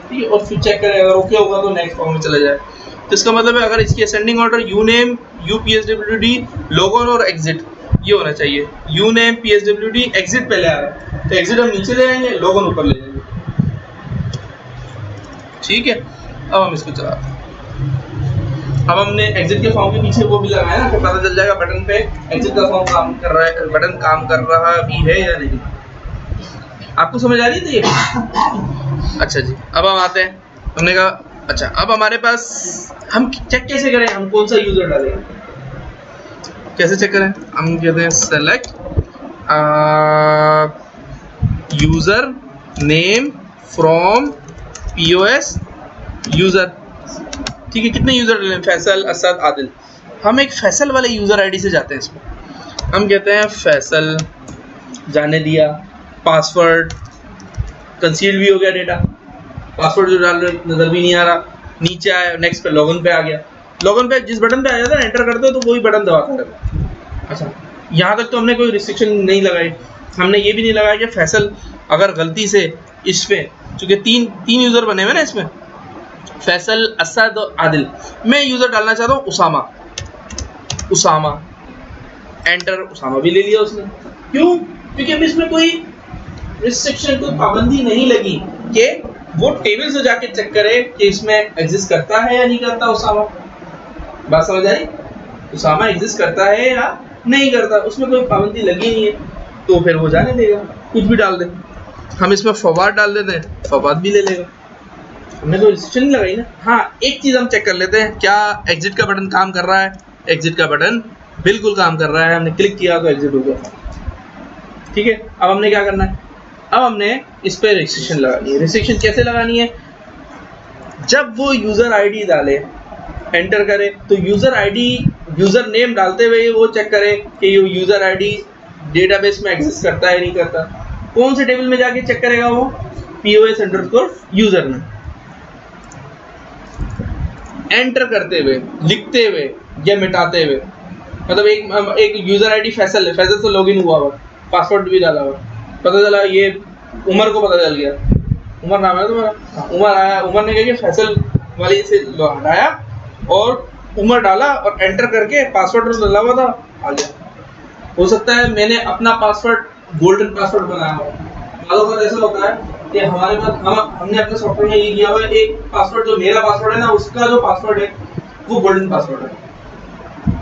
ठीक है, और फिर चेक करें, अगर ओके होगा तो नेक्स्ट फॉर्म में चला जाए। तो इसका मतलब है अगर इसकी ascending order uname, U PSWD, login और एग्जिट ये होना चाहिए। यू नेम, पीएसडब्ल्यूडी, एग्जिट पहले आ रहा है तो एग्जिट हम नीचे ले आएंगे, लोगन ऊपर ले जाएंगे, ठीक है। अब हम इसको चलाते हैं। अब हमने एग्जिट के फॉर्म के पीछे वो भी लगाया ना, तो पता चल जाएगा बटन पे एग्जिट का फॉर्म काम कर रहा है, बटन काम कर रहा भी है या नहीं। आपको समझ आ रही थी ये? अच्छा जी, अब हम आते हैं, हमने कहा अच्छा अब हमारे पास हम चेक कैसे करें, हम कौन सा यूजर डालेंगे, कैसे चेक करें? हम कहते हैं select user name from POS user, ठीक है। कितने यूजर डालें? फैसल, असद, आदिल। हम एक फैसल वाले यूजर आईडी से जाते हैं इसमें, हम कहते हैं फैसल, जाने दिया, पासवर्ड कंसील्ड भी हो गया डेटा, पासवर्ड जो डाल रहे नजर भी नहीं आ रहा, नीचे आया, नेक्स्ट पे लॉगिन पे आ गया, लॉगिन पे जिस बटन पे आ जाता है एंटर करते हो तो वही बटन दबाता रहता। अच्छा यहाँ तक तो हमने कोई रिस्ट्रिक्शन नहीं लगाई, हमने ये भी नहीं लगाया कि फैसल अगर गलती से इस पे, चूंकि तीन यूजर बने हुए ना इसमें, फैसल, असद और आदिल, मैं यूजर डालना चाहता हूँ उसामा, उसामा एंटर, उसामा भी ले लिया उसने। क्यों? क्योंकि अब इसमें कोई रिस्ट्रिक्शन, कोई पाबंदी नहीं लगी कि वो टेबल से जाके चेक करे कि इसमें एग्जिस्ट करता है या नहीं करता उसामा। बात समझ आई? उसामा एग्जिस्ट करता है या नहीं करता, उसमें कोई पाबंदी लगी नहीं है, तो फिर वो जाने देगा, कुछ भी डाल दे। हम इसमें फवाद डाल देते हैं, फवाद भी ले लेगा, हमने कोई रिस्ट्रिक्शन नहीं लगाई ना। हाँ एक चीज हम चेक कर लेते हैं, क्या एग्जिट का बटन काम कर रहा है? एग्जिट का बटन बिल्कुल काम कर रहा है, हमने क्लिक किया तो एग्जिट हो गया, ठीक है। अब हमने क्या करना है? अब हमने इस पर रिस्ट्रिक्शन लगानी है। रिस्ट्रिक्शन कैसे लगानी है? जब वो यूजर आईडी डाले, एंटर करे, तो यूजर आईडी, यूजर नेम डालते हुए वो चेक करे कि ये यूजर आईडी डेटाबेस में एग्जिस्ट करता है नहीं करता। कौन से टेबल में जाके चेक करेगा वो? POS_यूजर में एंटर करते हुए, लिखते हुए या मिटाते हुए। मतलब एक यूजर आईडी फैसल है, फैसल से लॉगिन हुआ हुआ, पासवर्ड भी डाला हुआ, पता चला ये उमर को पता चल गया, उमर नाम है तुम्हारा, उमर आया, उमर ने कहा कि फैसल वाली से हटाया और उमर डाला और एंटर करके पासवर्ड डाला हुआ था, आ गया। हो सकता है मैंने अपना पासवर्ड गोल्डन पासवर्ड बनाया हो, बालों का ऐसा होता है कि हमारे पास हमने अपने सॉफ्टवेयर में ये किया हुआ है, एक पासवर्ड जो मेरा पासवर्ड है ना, उसका जो पासवर्ड है वो गोल्डन पासवर्ड है।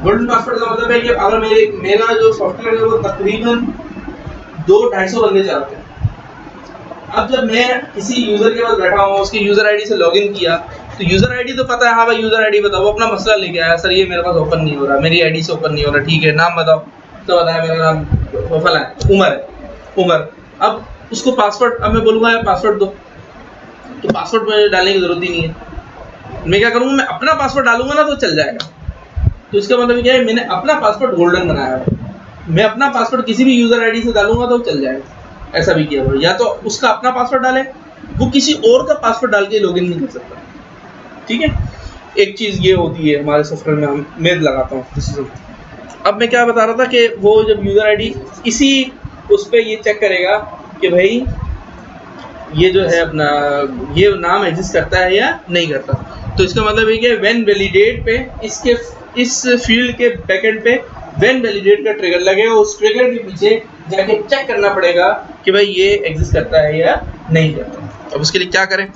गोल्डन पासवर्ड का मतलब है कि अगर मेरा जो सॉफ्टवेयर है वो तकरीबन 200-250 बंदे चलाते हैं। अब जब मैं किसी यूजर के पास बैठा हूँ, उसकी यूजर आईडी से लॉगिन किया, तो यूजर आईडी तो पता है, हाँ भाई यूजर आईडी बताओ, वो अपना मसला लेके आया, सर ये मेरे पास ओपन नहीं हो रहा, मेरी आईडी से ओपन नहीं हो रहा, ठीक है नाम बताओ, तो बताया मेरा नाम फला है, उमर है, उमर। अब उसको पासवर्ड, अब मैं बोलूँगा यार पासवर्ड दो, तो पासवर्ड में डालने की जरूरत ही नहीं है। मैं क्या करूँगा, मैं अपना पासवर्ड डालूंगा ना तो चल जाएगा। तो इसका मतलब क्या है, मैंने अपना पासवर्ड गोल्डन बनाया है, मैं अपना पासवर्ड किसी भी यूजर आईडी से डालूंगा तो चल जाएगा। ऐसा भी किया, या तो उसका अपना पासवर्ड डाले, वो किसी और का पासवर्ड डाल के लॉगिन नहीं कर सकता, ठीक है। एक चीज ये होती है हमारे सॉफ्टवेयर में, मैं लगाता हूँ। अब मैं क्या बता रहा था कि वो जब यूजर आईडी इसी उस पर ये चेक करेगा कि भाई ये जो है अपना ये नाम एग्जिस्ट करता है या नहीं करता। तो इसका मतलब है कि व्हेन वैलिडेट पे इसके इस फील्ड के बैकएंड पे व्हेन वैलिडेट का ट्रिगर लगेगा, उस ट्रिगर के पीछे जाके चेक करना पड़ेगा कि भाई ये एग्जिस्ट करता है या नहीं करता। अब उसके लिए क्या करें,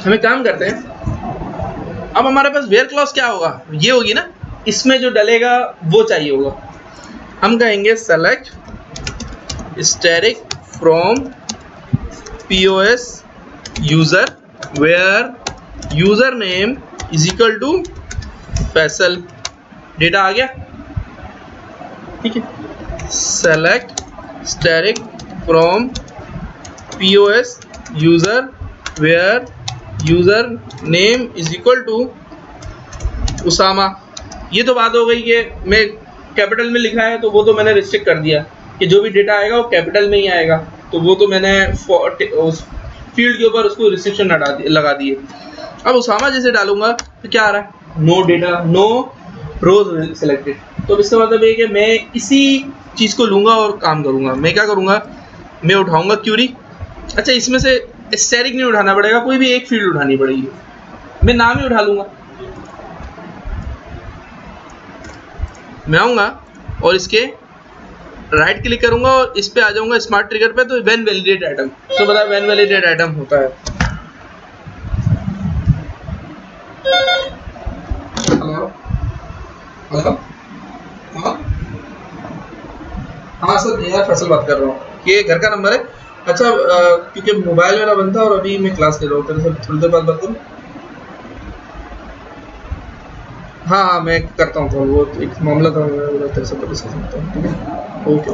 हमें काम करते हैं। अब हमारे पास वेयर क्लॉज क्या होगा, ये होगी ना, इसमें जो डलेगा वो चाहिए होगा। हम कहेंगे select static from POS user where user name is equal to Faisal. Data आ गया, ठीक है। Select static from POS user where user name is equal to Usama. ये तो बात हो गई कि मैं कैपिटल में लिखा है तो वो तो मैंने रिस्ट्रिक्ट कर दिया कि जो भी डेटा आएगा वो कैपिटल में ही आएगा, तो वो तो मैंने उस फील्ड के ऊपर उसको रिस्ट्रिक्शन लगा दिए। अब उसामा जैसे डालूंगा तो क्या आ रहा है, नो डेटा, नो रोज सिलेक्टेड। तो इसका मतलब ये कि मैं इसी चीज को लूंगा और काम करूंगा। मैं क्या करूंगा, मैं उठाऊंगा क्यूरी। अच्छा, इसमें से स्टैटिक नहीं उठाना पड़ेगा, कोई भी एक फील्ड उठानी पड़ेगी। मैं नाम ही उठा लूंगा। मैं आऊंगा और इसके राइट क्लिक करूंगा और इस पे आ जाऊंगा स्मार्ट ट्रिगर पे, तो व्हेन वैलिडेट आइटम, तो पता है व्हेन वैलिडेट आइटम होता है। हेलो हेलो, हाँ सर यार फैसल बात कर रहा हूँ, ये घर का नंबर है। अच्छा क्योंकि मोबाइल मेरा बंद था और अभी मैं क्लास ले रहा हूँ, तेरे से थोड़ी देर बाद बात करूँ। हाँ मैं करता हूँ कॉल, वो एक मामला था तेरे से डिस्कस करता हूँ, ठीक है ओके।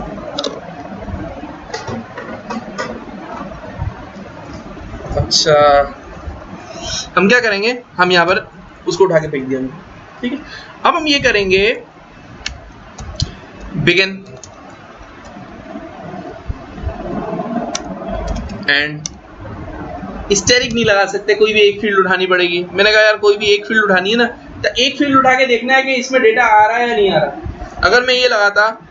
अच्छा हम क्या करेंगे, हम यहाँ पर उसको उठा के फेंक दिया, ठीक है। अब हम ये करेंगे बिगिन एंड स्टेरिक नहीं लगा सकते, कोई भी एक फील्ड उठानी पड़ेगी। मैंने कहा यार कोई भी एक फील्ड उठानी है ना, तो एक फील्ड उठा के देखना है कि इसमें डेटा आ रहा है या नहीं आ रहा। अगर मैं ये लगाता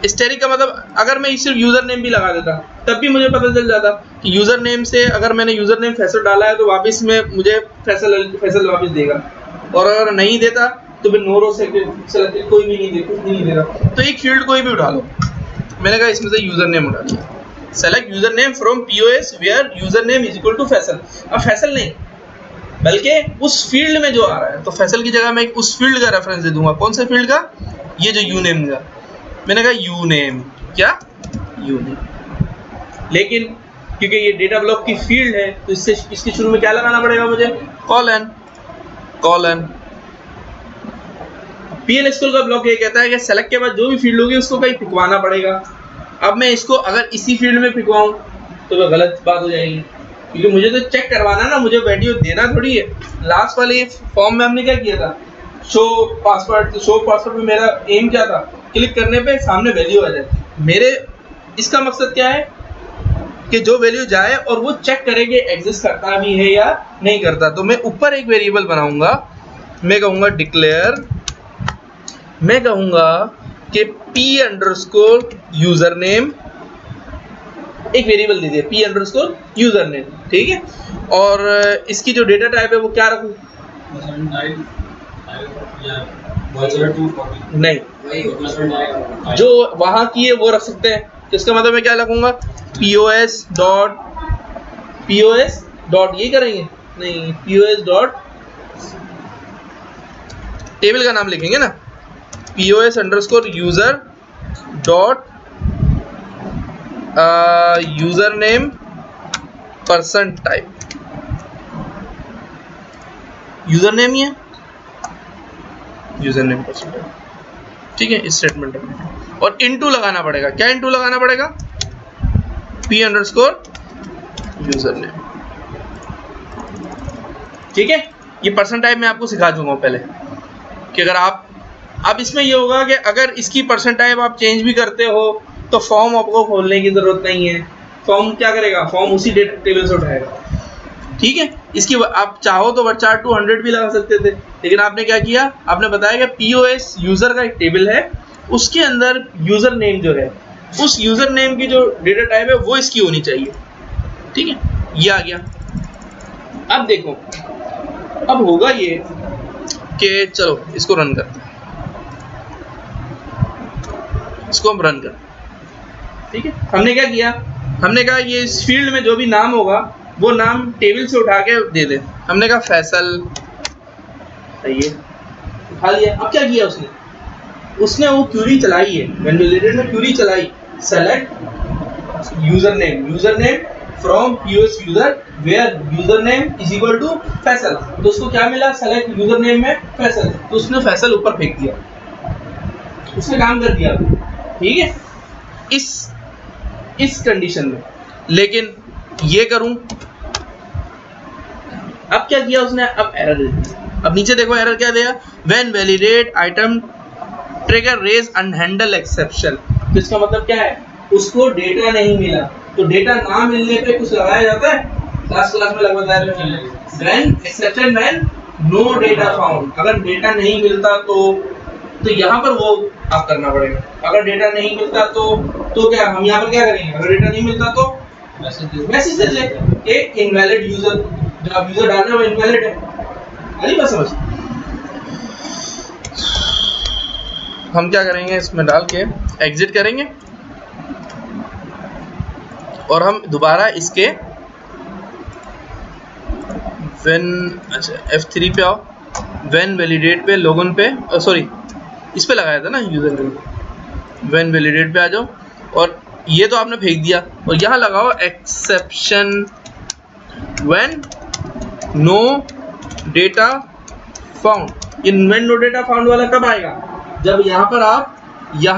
स्टेरिक का मतलब, अगर मैं सिर्फ यूजर नेम भी लगा देता तब भी मुझे पता चल जाता कि यूजर नेम से, अगर मैंने यूजर नेम फैसल डाला है तो वापस में मुझे फैसल वापस देगा, और अगर नहीं देता तो फिर नो रो सेलेक्टेड कोई भी नहीं कुछ नहीं देगा। तो एक फील्ड कोई भी उठा लो, मैंने कहा इसमें से यूजर नेम उठा लिया। Select user name from POS where user name is equal to Faisal. अब फैसल नहीं बल्कि उस फील्ड में जो आ रहा है, तो फैसल की जगह मैं उस फील्ड का रेफरेंस दे दूंगा। कौन से फील्ड का, ये जो यू नेम का, मैंने कहा यू नेम, क्या यू नेम। लेकिन क्योंकि ये डेटा ब्लॉक की फील्ड है तो इससे इसके शुरू में क्या लगाना पड़ेगा मुझे, कॉलन कॉलन। पीएल स्कूल का ब्लॉक ये कहता है कि सेलेक्ट के बाद जो भी फील्ड होगी उसको कहीं पिकवाना पड़ेगा। अब मैं इसको अगर इसी फील्ड में पिकवाऊं तो वह गलत बात हो जाएगी, क्योंकि मुझे तो चेक करवाना ना, मुझे वैल्यू देना थोड़ी है। लास्ट वाले फॉर्म में हमने क्या किया था, शो पासवर्ड में मेरा एम क्या था, क्लिक करने पे सामने वैल्यू आ जाए। मेरे इसका मकसद क्या है कि जो वैल्यू जाए और वो चेक करे कि एग्जिस्ट करता भी है या नहीं करता। तो मैं ऊपर एक वेरिएबल बनाऊंगा, मैं कहूंगा डिक्लेयर, मैं कहूंगा कि p अंडरस्कोर यूजर नेम, एक वेरिएबल दे दिया p अंडरस्कोर यूजर नेम, ठीक है। और इसकी जो डेटा टाइप है वो क्या रखूं, नहीं जो वहां की है वो रख सकते हैं। तो इसका मतलब मैं क्या लिखूंगा, pos डॉट ये करेंगे, नहीं pos डॉट टेबल का नाम लिखेंगे ना, pos underscore user dot user name person type, user name ही है, यूजर नेम पर्सन टाइप, ठीक है। इस स्टेटमेंट में और इनटू लगाना पड़ेगा, क्या इनटू लगाना पड़ेगा, p अंडरस्कोर यूजर नेम, ठीक है। ये पर्सन टाइप मैं आपको सिखा दूंगा पहले कि अगर आप, अब इसमें ये होगा कि अगर इसकी पर्सन टाइप आप चेंज भी करते हो तो फॉर्म आपको खोलने की जरूरत नहीं है। फॉर्म क्या करेगा, फॉर्म उसी डेटा टेबल से उठाएगा, ठीक है। इसकी आप चाहो तो वर्चार 200 भी लगा सकते थे, लेकिन आपने क्या किया, आपने बताया कि पीओएस यूजर का एक टेबल है, उसके अंदर यूजर नेम जो है, उस यूजर नेम की जो डेटा टाइप है वो इसकी होनी चाहिए, ठीक है। ये आ गया। अब देखो अब होगा ये कि चलो इसको रन करते हैं, इसको हम रन करते हैं, ठीक है। हमने क्या किया, हमने कहा ये इस फील्ड में जो भी नाम होगा वो नाम टेबल से उठा के दे दे। हमने कहा फैसल, सही है, उठा लिया। अब क्या किया उसने, उसने वो क्यूरी चलाई है, वैलिडेटेड में क्यूरी चलाई, select user name from POS user where user name is equal to Faisal. तो उसको क्या मिला, सेलेक्ट यूजर नेम में फैसल, तो उसने फैसल ऊपर फेंक दिया, उसने काम कर दिया, ठीक है, इस कंडीशन में। लेकिन ये करूं, अब क्या किया उसने, अब एरर दे दिया। अब नीचे देखो एरर क्या दिया, when validate item trigger raise unhandled exception. तो इसका मतलब क्या है, उसको डेटा नहीं मिला। तो डेटा ना मिलने पे कुछ लगाया जाता है, लास्ट क्लास में लगभग बताया था। When exception when no data found, अगर डेटा नहीं मिलता तो यहाँ पर वो आप करना पड़ेगा। अगर डेटा नहीं मिलता तो क्या हम यहाँ पर क्या करेंगे? अगर डेटा नहीं मिलता तो मैसेज दे देंगे एक इनवैलिड यूजर, जो आप यूजर डाल रहे हो वो इनवैलिड है। अरे बस समझ। हम क्या करेंगे, इसमें डाल के एग्जिट करेंगे और हम दोबारा इसके F3 पे आओ, व्हेन वैलिडेट पे, लॉगिन पे, सॉरी इस पे लगाया था ना यूजर नेम, व्हेन वैलिडेट पे आ जाओ और ये तो आपने फेंक दिया और यहाँ लगाओ exception when no data found. इन व्हेन नो डेटा फाउंड वाला कब आएगा? जब यहाँ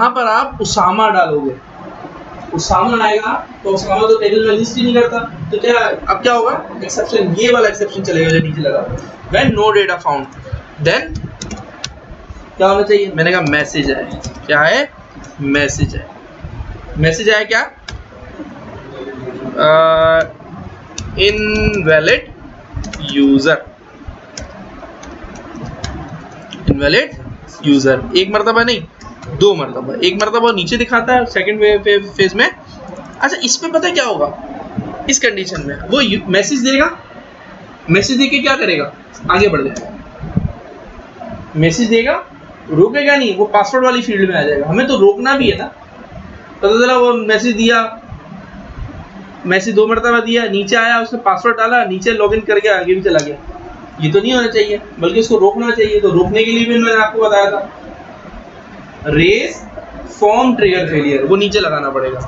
पर आप उसामा डालोगे, उसामा आएगा तो उसामा तो टेबल में लिस्ट ही नहीं करता, तो क्या अब क्या होगा? एक्सेप्शन, ये वाला एक्सेप्शन चलेगा जो नीचे लगा when no data found, then क्या होना चाहिए? मैंने कहा मैसेज आए। क्या है? मैसेज है। मैसेज आया क्या? Invalid user, invalid user. एक मरतबा नहीं, दो मरतबा। एक मरतबा नीचे दिखाता है सेकंड फेज में। अच्छा, इस पे पता है क्या होगा? इस कंडीशन में वो मैसेज देगा, मैसेज देके क्या करेगा? आगे बढ़ जाएगा। मैसेज देगा, रोकेगा नहीं, वो पासवर्ड वाली फील्ड में आ जाएगा। हमें तो रोकना भी है ना। पता चला वो मैसेज दिया, मैसेज दो मरतबा दिया, नीचे आया, उसने पासवर्ड डाला, नीचे लॉगिन कर गया, आगे भी चला गया। ये तो नहीं होना चाहिए, बल्कि इसको रोकना चाहिए। तो रोकने के लिए भी मैंने आपको बताया था, रेज फॉर्म ट्रिगर फेलियर, वो नीचे लगाना पड़ेगा।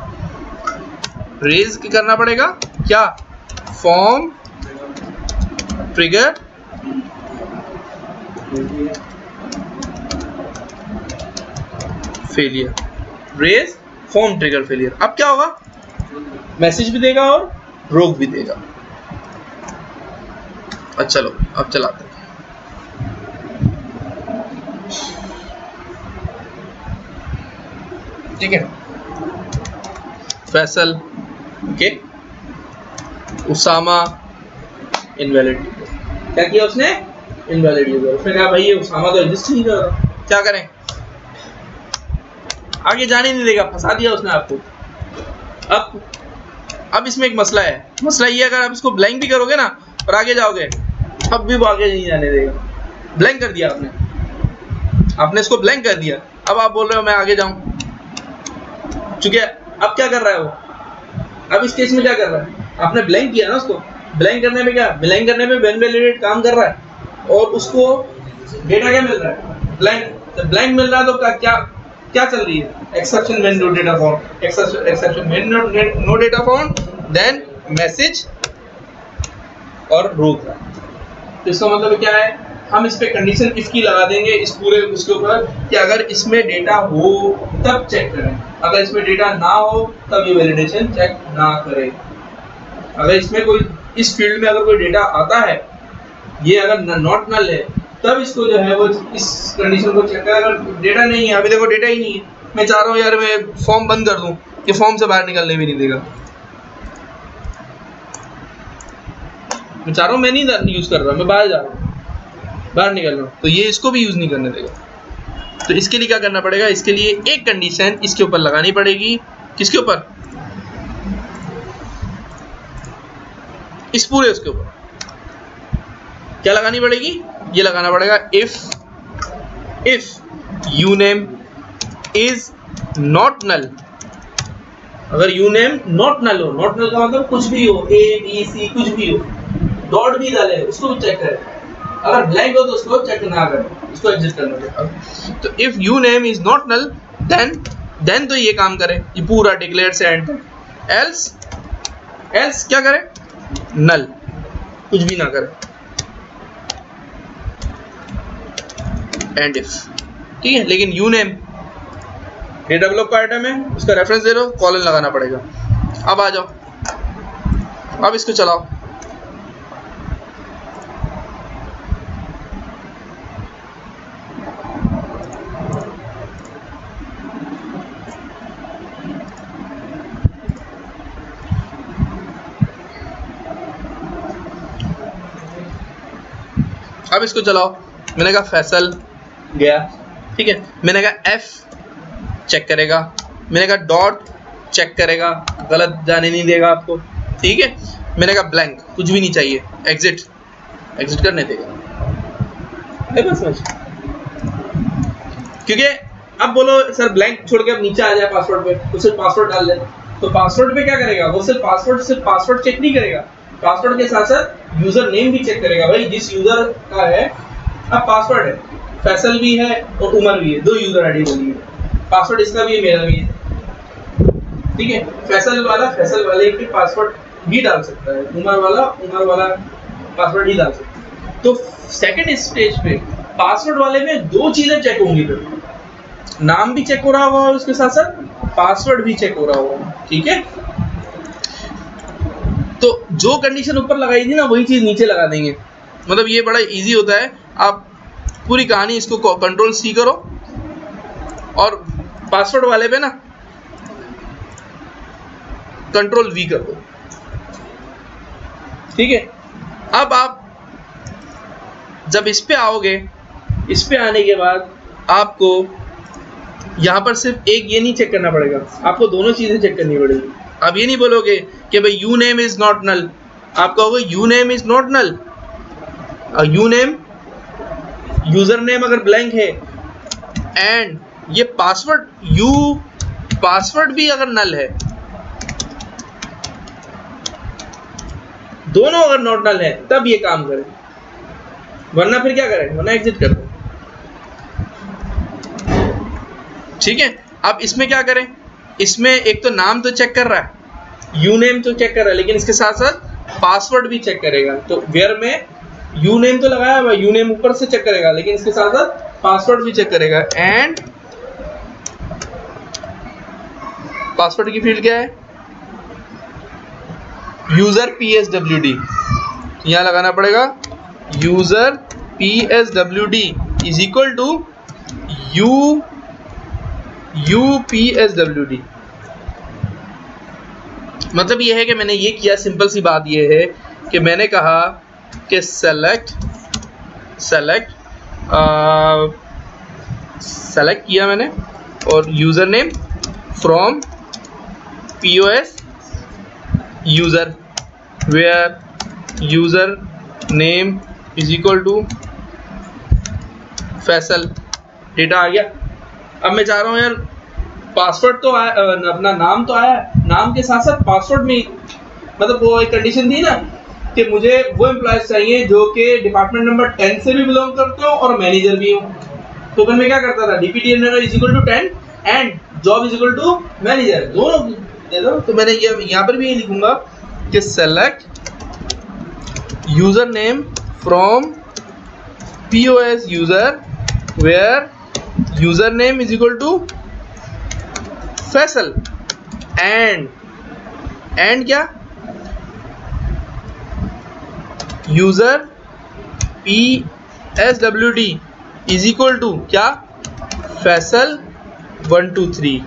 रेज करना पड़ेगा क्या? Form trigger failure, raise form trigger failure. अब क्या होगा? मैसेज भी देगा और रोक भी देगा। अच्छा चलो अब चलाते हैं। ठीक है, फैसल के उसामा इनवैलिड। क्या किया उसने? Invalid user. उसने कहा भाई ये उसामा तो एग्जिस्ट नहीं कर रहा, क्या करें? आगे जाने नहीं देगा, फंसा दिया उसने आपको। अब इसमें एक मसला है। मसला ये, अगर आप इसको ब्लैंक भी करोगे ना और आगे जाओगे, अब भी वो आगे नहीं जाने देगा। ब्लैंक कर दिया आपने इसको ब्लैंक कर दिया। अब आप बोल रहे हो मैं आगे जाऊं, चूंकि अब क्या कर रहा है वो? अब इस केस में क्या कर रहा है? आपने ब्लैंक किया ना उसको। ब्लैंक करने में क्या? ब्लैंक करने में व्हेन वैलिडेट काम कर रहा है और उसको डेटा क्या मिल रहा है? ब्लैंक। तो ब्लैंक मिल रहा है तो क्या चल रही है? Exception when no data found, exception when no data found, then message और रोक। तो इसका मतलब क्या है? हम इस पे कंडीशन इफ की लगा देंगे इस पूरे उसके ऊपर कि अगर इसमें डेटा हो तब चेक करें, अगर इसमें डेटा ना हो तब ये वैलिडेशन चेक ना करें। अगर इसमें कोई, इस फील्ड में अगर कोई डेटा आता है, ये अगर नॉट नल है, तब इसको जो है वो इस कंडीशन को चेक करें। अगर डेटा नहीं है, अभी देखो डेटा ही नहीं है, मैं चाह रहा हूँ यार मैं फॉर्म बंद कर दूं, ये फॉर्म से बाहर निकलने भी नहीं देगा। मैं चाह रहा हूँ, मैं नहीं यूज कर रहा, मैं बाहर जा रहा हूँ, बाहर निकल रहा हूँ, तो ये इसको भी यूज नहीं करने देगा। तो इसके लिए क्या करना पड़ेगा? इसके लिए एक कंडीशन इसके ऊपर लगानी पड़ेगी। किसके ऊपर? इस पूरे उसके ऊपर क्या लगानी पड़ेगी? ये लगाना पड़ेगा इफ यूनेम इज नॉट नल। अगर यूनेम नॉट नल हो, नॉट नल का मतलब कुछ भी हो, A B C कुछ भी हो, डॉट भी डाले उसको भी चेक करें। अगर ब्लैंक हो तो उसको चेक ना करें, उसको एग्जिट करना पड़ेगा। तो if U name is not null then तो ये काम करे, ये पूरा डिक्लेयर से एंड तक। एल्स क्या करे? नल, कुछ भी ना करे, एंड इफ। ठीक है, लेकिन यू नेम डेटा ब्लॉक का आइटम है, उसका रेफरेंस दे दो, कॉलन लगाना पड़ेगा। अब आ जाओ, अब इसको चलाओ। अब इसको चलाओ, मैंने कहा फैसल गया, ठीक है, मैंने कहा एफ चेक करेगा, मैंने कहा डॉट चेक करेगा, गलत जाने नहीं देगा आपको, ठीक है, मैंने कहा ब्लैंक, कुछ भी नहीं चाहिए, एग्जिट, एग्जिट करने देगा। बस समझ, क्योंकि अब बोलो सर ब्लैंक छोड़ के अब नीचे आ जाए पासवर्ड पे, तो सिर्फ पासवर्ड डाल दे, तो पासवर्ड पे क्या करेगा वो, सिर्फ पासवर्ड चेक नहीं करेगा, पासवर्ड के साथ साथ यूजर नेम भी चेक करेगा। भाई जिस यूजर का है, अब पासवर्ड है, फैसल भी है और उमर भी है, दो यूजर आईडी बनी है, पासवर्ड इसका भी है मेरा भी है, ठीक है, फैसल वाले के पासवर्ड भी डाल सकता है, उमर वाला पासवर्ड ही डाल सकता है। तो सेकंड स्टेज पे पासवर्ड वाले में दो चीजें चेक होंगी, फिर नाम भी चेक हो रहा होगा और उसके साथ साथ पासवर्ड भी चेक हो रहा होगा, ठीक है। तो जो कंडीशन ऊपर लगाई थी ना वही चीज नीचे लगा देंगे, मतलब ये बड़ा इजी होता है। आप पूरी कहानी इसको कंट्रोल सी करो और पासवर्ड वाले पे ना कंट्रोल वी कर दो, ठीक है। अब आप जब इस पे आओगे, इस पे आने के बाद आपको यहां पर सिर्फ एक ये नहीं चेक करना पड़ेगा, आपको दोनों चीजें चेक करनी पड़ेगी। आप ये नहीं बोलोगे कि भाई U name is not null, आप कहोगे U name is not null, U name user name अगर ब्लैंक है एंड ये पासवर्ड भी अगर नल है, दोनों अगर नॉट नल है तब ये काम करे, वरना फिर क्या करें, वरना एग्जिट कर दो, ठीक है। अब इसमें क्या करें, इसमें एक तो नाम तो चेक कर रहा है, यू नेम तो चेक कर रहा है, लेकिन इसके साथ साथ पासवर्ड भी चेक करेगा। तो वेयर में यू नेम तो लगाया हुआ, यू नेम ऊपर से चेक करेगा, लेकिन इसके साथ साथ पासवर्ड भी चेक करेगा। एंड पासवर्ड की फील्ड क्या है, यूजर PSWD, यहां लगाना पड़ेगा user PSWD is equal to UPSWD। मतलब ये है कि मैंने ये किया, सिंपल सी बात ये है कि मैंने कहा कि सेलेक्ट किया मैंने, और user name from POS user, where user name is equal to Faisal, data आ गया। अब मैं चाह रहा हूँ यार पासवर्ड तो आया, अपना नाम तो आया, नाम के साथ साथ पासवर्ड में, मतलब वो एक कंडीशन थी ना कि मुझे वो एम्प्लॉयज चाहिए जो कि डिपार्टमेंट नंबर 10 से भी बिलोंग करते हो और मैनेजर भी हो। तो फिर मैं क्या करता था, DPTN is equal to 10 and job is equal to manager, दोनों दे दो। तो मैंने ये यहाँ पर भी ये लिखूंगा कि select user name from POS user where user name is equal to Faisal and क्या, user PSWD is equal to क्या, फैसल 1 2 3।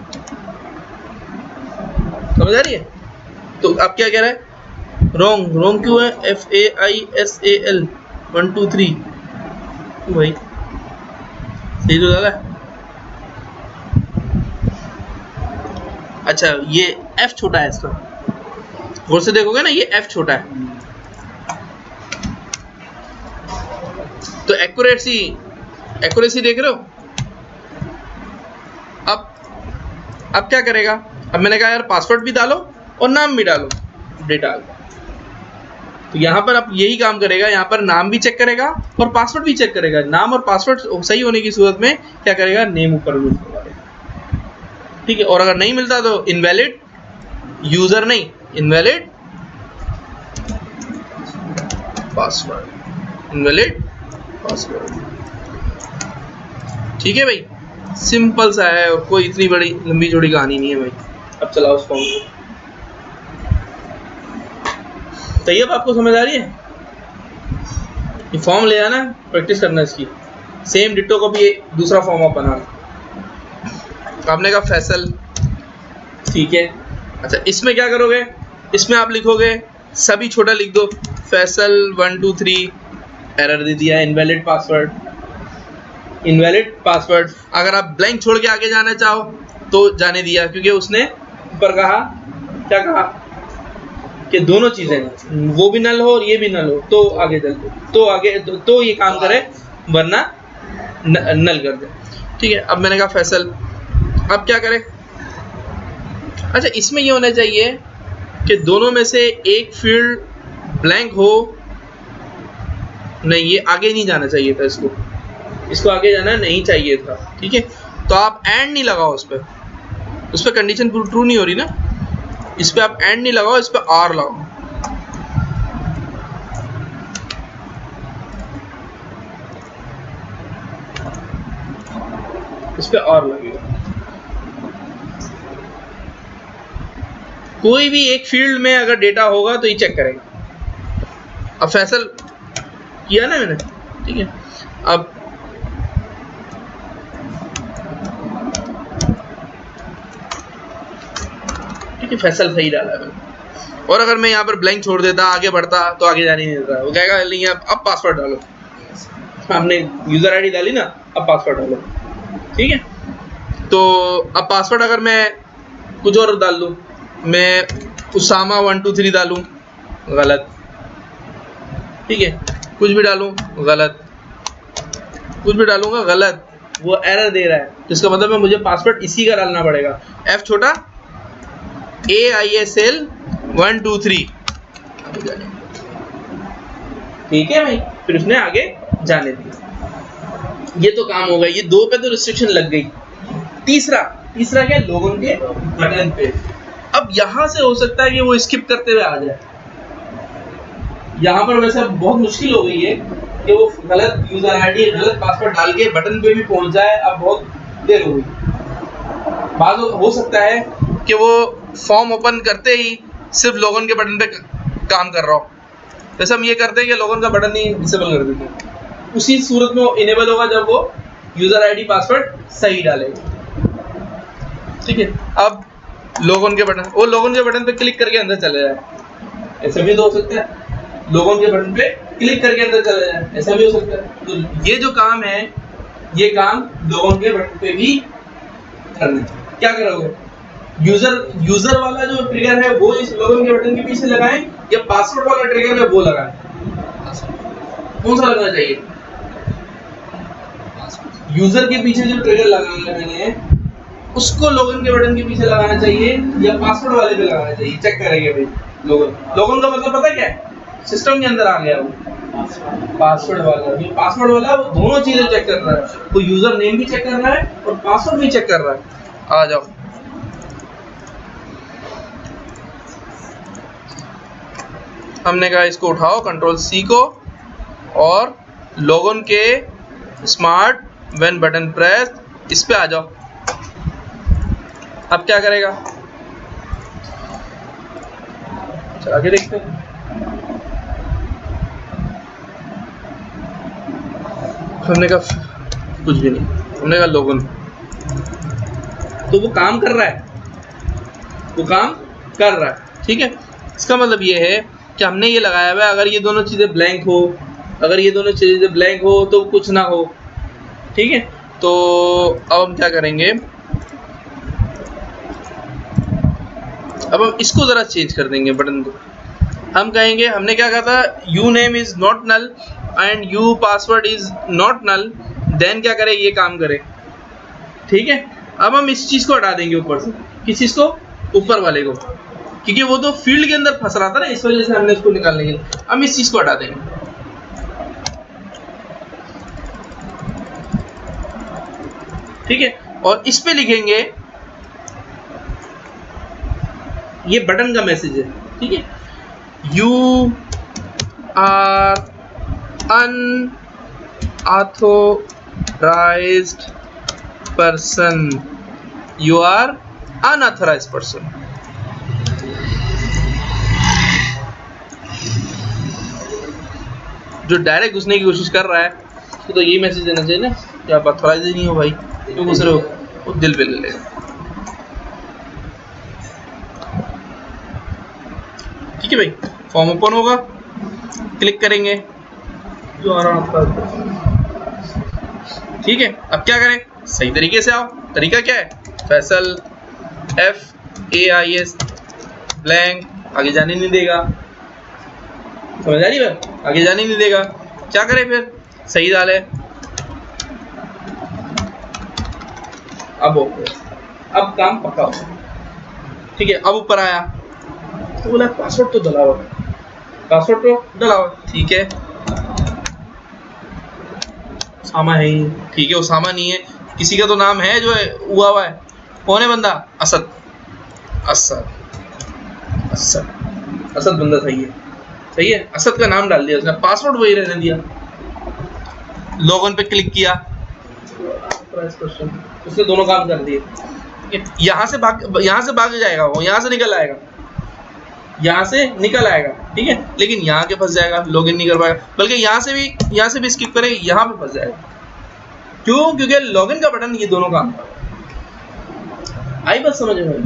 समझ आ रही है? तो अब क्या कह रहा है, रॉन्ग क्यों है, FAISAL 1 2 3 भाई सही तो डाला है। अच्छा ये F छोटा है इसका, गौर से देखोगे ना ये F छोटा है, तो एक्यूरेसी देख रहे हो। अब क्या करेगा, अब मैंने कहा यार पासवर्ड भी डालो और नाम भी डालो, डेटा आ गया। तो यहाँ पर अब यही काम करेगा, यहाँ पर नाम भी चेक करेगा और पासवर्ड भी चेक करेगा। नाम और पासवर्ड सही होने की सूरत में क्या करेगा, नेम ऊपर यूज करेगा, ठीक है। और अगर नहीं मिलता तो इनवैलिड यूजर नहीं, इनवैलिड पासवर्ड, इनवैलिड पासवर्ड, ठीक है भाई। सिंपल सा है और कोई इतनी बड़ी लंबी चौड़ी कहानी नहीं है भाई। अब चलाओ उस फॉर्म को, तैयब आपको समझ आ रही है? ये फॉर्म ले आना, प्रैक्टिस करना इसकी, सेम डिट्टो को भी दूसरा फॉर्म आप बनाना। आपने कहा फैसल, ठीक है। अच्छा इसमें क्या करोगे, इसमें आप लिखोगे सभी छोटा लिख दो, फैसल 1 2 3 एरर दे दिया, इनवैलिड पासवर्ड, इनवैलिड पासवर्ड। अगर आप ब्लैंक छोड़ के आगे जाना चाहो तो जाने दिया, क्योंकि उसने ऊपर कहा, क्या कहा कि दोनों चीजें, वो भी नल हो और ये भी नल हो तो आगे चल दो, तो आगे तो ये काम करे, वरना नल कर दे। ठीक है, अब मैंने कहा फैसल, अब क्या करें? अच्छा, इसमें ये होना चाहिए कि दोनों में से एक फील्ड ब्लैंक हो। नहीं, ये आगे नहीं जाना चाहिए था, इसको आगे जाना नहीं चाहिए था। ठीक है, तो आप एंड नहीं लगाओ उस पर कंडीशन ट्रू नहीं हो रही ना, इस पे आप एंड नहीं लगाओ, इस पे आर लगाओ। इस पे आर लगेगा। कोई भी एक फील्ड में अगर डेटा होगा तो ये चेक करेगा। अब फैसल किया ना मैंने, ठीक है। अब ठीक है, फैसल सही डाला है मैंने। और अगर मैं यहाँ पर ब्लैंक छोड़ देता, आगे बढ़ता, तो आगे जाने नहीं देता। वो कहेगा नहीं, अब पासवर्ड डालो, हमने यूजर आईडी डाली ना, अब पासवर्ड डालो। ठीक है, तो अब पासवर्ड अगर मैं कुछ और डाल दूं, मैं उसामा 123 डालूं, गलत। ठीक है, कुछ भी डालूं, गलत, कुछ भी डालूंगा, गलत। वो एरर दे रहा है, जिसका मतलब है मुझे पासवर्ड इसी का डालना पड़ेगा, F छोटा AISL 123। ठीक है भाई, फिर उसने आगे जाने दिया। ये तो काम हो गया, ये दो पे तो रिस्ट्रिक्शन लग गई। तीसरा क्या, लोगों के बटन पे। अब यहां से हो सकता है कि वो स्किप करते हुए आ जाए। यहां पर वैसे बहुत मुश्किल हो गई है कि वो गलत यूजर आईडी, गलत पासवर्ड डाल के बटन पे भी पहुंच जाए। अब बहुत देर हो गई। बाद हो सकता है कि वो फॉर्म ओपन करते ही सिर्फ लॉगिन के बटन पे काम कर रहा हो। जैसे हम ये करते हैं कि लॉगिन का बटन ही डिसेबल कर देते हैं, उसी सूरत में वो इनेबल होगा जब वो यूजर आईडी पासवर्ड सही डालेगा। ठीक है, अब लॉगिन के बटन, वो लॉगिन के बटन पे क्लिक करके अंदर चले जाए, ऐसा भी तो हो सकता है। लॉगिन के बटन पे क्लिक करके अंदर चले जाए, ऐसा भी हो सकता है। तो ये जो काम है, ये काम लॉगिन के बटन पे भी करना है। क्या करोगे? यूजर वाला जो ट्रिगर है वो इस लॉगिन के बटन के पीछे लगाएं, या पासवर्ड वाला ट्रिगर है वो लगाएं? कौन सा लगाना चाहिए? यूजर के पीछे जो ट्रिगर लगाया मैंने, उसको लॉगिन के बटन के पीछे लगाना चाहिए या पासवर्ड वाले पे लगाना चाहिए? चेक करेंगे भाई। लॉगिन का मतलब पता क्या है? सिस्टम के अंदर आ गया वो पासवर्ड वाला। ये पासवर्ड वाला वो दोनों चीजें चेक कर रहा है, वो यूजर नेम भी चेक कर रहा है और पासवर्ड भी चेक कर रहा है। आ जाओ, हमने कहा इसको उठाओ, कंट्रोल C को, और लॉगिन के स्मार्ट व्हेन बटन प्रेस, इस पे आ जाओ। अब क्या करेगा? चल आगे देखते हैं। हमने कहा कुछ भी नहीं, हमने कहा लॉगिन, तो वो काम कर रहा है, वो काम कर रहा है। ठीक है, इसका मतलब ये है कि हमने ये लगाया हुआ है, अगर ये दोनों चीजें ब्लैंक हो, अगर ये दोनों चीजें ब्लैंक हो तो कुछ ना हो। ठीक है, तो अब हम क्या करेंगे? अब हम इसको जरा चेंज कर देंगे बटन को। हम कहेंगे, हमने क्या कहा था, U name is not null and U password is not null, then क्या करे? ये काम करे। ठीक है, अब हम इस चीज को हटा देंगे ऊपर से। किस चीज को? ऊपर वाले को, क्योंकि वो तो फील्ड के अंदर फंस रहा था ना, इस वजह से हमने इसको निकालने के लिए हम इस चीज को हटा देंगे। ठीक है, और इस पे लिखेंगे, ये बटन का मैसेज है। ठीक है, you are unauthorized person, you are unauthorized person. जो डायरेक्ट घुसने की कोशिश कर रहा है उसको तो यही मैसेज देना चाहिए ना कि आप ऑथोराइज ही नहीं हो भाई, क्यों घुस रहे हो? वो दिल पे ले लेगा। ठीक है भाई, फॉर्म ओपन होगा, क्लिक करेंगे, जो आ रहा आपका। ठीक है, अब क्या करें, सही तरीके से आओ। तरीका क्या है, फैसल FAIS ब्लैंक, आगे जाने नहीं देगा, समझ आ रही है, आगे जाने नहीं देगा। क्या करें फिर, सही डाले। अब ओके, अब काम पक्का हो। ठीक है, अब ऊपर आया तो बोला पासवर्ड तो डलाओ, पासवर्ड तो डलाओ। ठीक है, उसामा है ही, ठीक है उसामा नहीं है, किसी का तो नाम है जो हुआ है। कौन है बंदा, असद, असद, असद, असद बंदा सही है, सही है। असद का नाम डाल दिया उसने, पासवर्ड वही रहने दिया। लॉगिन पे क्लिक किया, उसने दोनों काम कर दिए। यहाँ से भाग जाएगा वो, यहाँ से निकल आएगा, यहाँ से निकल आएगा, ठीक है, लेकिन यहाँ के फंस जाएगा, लॉगिन नहीं कर पाएगा। बल्कि यहाँ से भी स्किप करेगा, यहाँ पे फंस जाएगा। क्यों, क्योंकि लॉगिन का बटन ये दोनों काम आई, बस समझ में।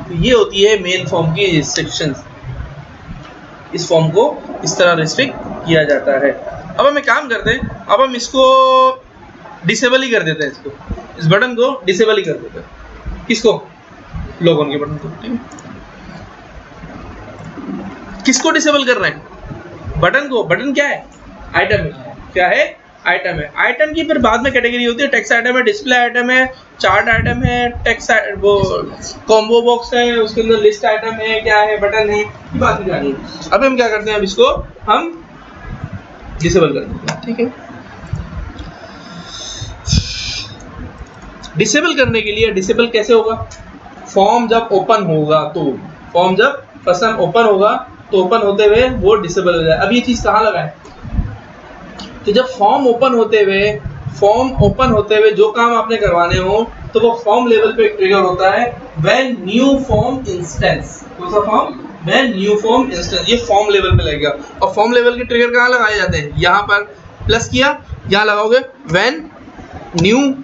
तो ये होती है मेन फॉर्म की रिस्ट्रिक्शंस। इस फॉर्म को इस तरह रिस्ट्रिक्ट किया जाता है। अब हम एक काम करते हैं, अब हम इसको डिसेबल ही कर देते हैं, इसको, इस बटन को डिसेबल ही कर देते हैं। किसको, लॉगिन के बटन को। ठीक है, किसको डिसेबल कर रहे हैं, बटन को। बटन क्या है, आइटम है, क्या है, आइटम है। आइटम की फिर बाद में कैटेगरी होती है, टेक्स्ट आइटम है, डिस्प्ले आइटम है, चार्ट आइटम है, टेक्स्ट वो कॉम्बो बॉक्स है, उसके अंदर लिस्ट आइटम है, क्या है, बटन है, ये बात नहीं जानी है। अब हम क्या करते हैं, अब इसको हम डिसेबल कर देते हैं। ठीक है, डिसेबल करने के लिए, डिसेबल कैसे होगा, फॉर्म जब ओपन होगा तो, फॉर्म जब पर्सन ओपन होगा तो ओपन होते हुए वो डिसेबल हो जाए। अब ये चीज कहाँ लगाए, तो जब फॉर्म ओपन होते हुए जो काम आपने करवाने हो तो वो फॉर्म लेवल पे ट्रिगर होता है, व्हेन न्यू फॉर्म इंस्टेंस। कौन सा form, when new form instance, ये फॉर्म लेवल पे लगेगा। और फॉर्म लेवल के ट्रिगर कहाँ लगाए जाते हैं, यहाँ पर प्लस किया, यहाँ लगाओगे when new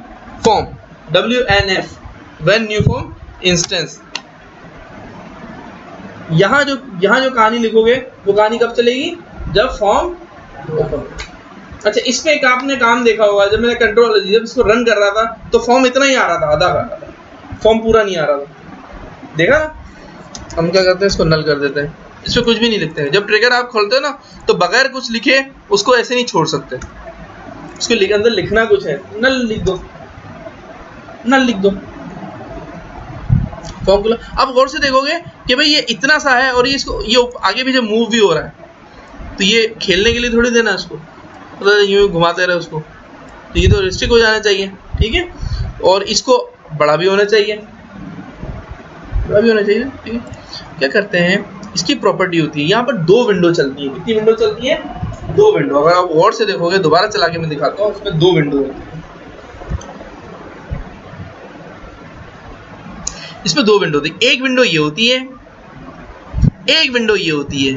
form, WNF, when new form instance. यहाँ जो कहानी लिखोगे वो कहानी कब चलेगी, जब फॉर्म ओपन। अच्छा, इसमें एक आपने काम देखा होगा, जब मैंने कंट्रोल जब इसको रन कर रहा था तो फॉर्म इतना ही आ रहा था, आधा कर रहा था, फॉर्म पूरा नहीं आ रहा था, देखा ना। हम क्या करते हैं, इसको नल कर देते हैं, इसमें कुछ भी नहीं लिखते हैं। जब ट्रिगर आप खोलते हो ना तो बगैर कुछ लिखे उसको ऐसे नहीं छोड़ सकते, उसके अंदर लिखना कुछ है, नल लिख दो, नल लिख दो फॉर्म को। अब गौर से देखोगे कि भाई ये इतना सा है और ये आगे पीछे मूव भी हो रहा है, तो ये खेलने के लिए थोड़ी देना उसको, मतलब यूं घुमाते रहे उसको, तो ये तो रिस्ट्रिक्ट हो जाना चाहिए। ठीक है, और इसको बड़ा भी होना चाहिए, बड़ा भी होना चाहिए। ठीक है, क्या करते हैं, इसकी प्रॉपर्टी होती है, यहाँ पर दो विंडो चलती है। कितनी विंडो चलती है, दो विंडो। अगर आप गौर से देखोगे, दोबारा चला के मैं दिखाता हूँ, उसमें दो विंडो है, इसमें दो विंडो थी। एक विंडो ये होती है, एक विंडो ये होती है,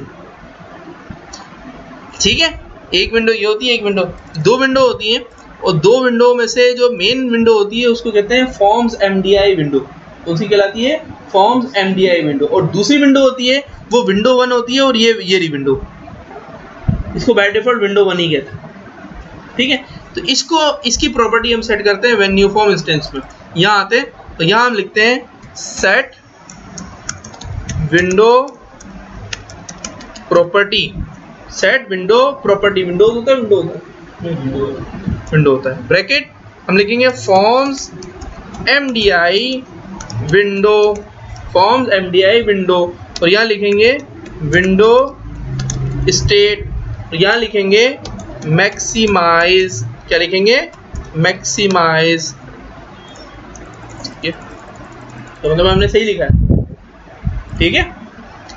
ठीक है, एक विंडो ये होती है, एक विंडो, दो विंडो होती है। और दो विंडो में से जो मेन विंडो होती है उसको कहते हैं फॉर्म्स MDI विंडो, कौन सी कहलाती है, फॉर्म्स MDI विंडो। और दूसरी विंडो होती है वो विंडो 1 होती है, और ये रही विंडो, इसको बाय डिफॉल्ट विंडो 1 ही कहते हैं। ठीक है, तो इसकी प्रॉपर्टी हम सेट करते हैं व्हेन न्यू फॉर्म इंस्टेंस में। यहाँ आते हैं तो यहाँ हम लिखते हैं set window property, set window property, window होता है, विंडो होता है, ब्रैकेट हम लिखेंगे forms MDI window, forms MDI window, और यहाँ लिखेंगे विंडो स्टेट, और यहाँ लिखेंगे मैक्सिमाइज, क्या लिखेंगे, मैक्सिमाइज। तो मतलब हमने सही लिखा है। ठीक है,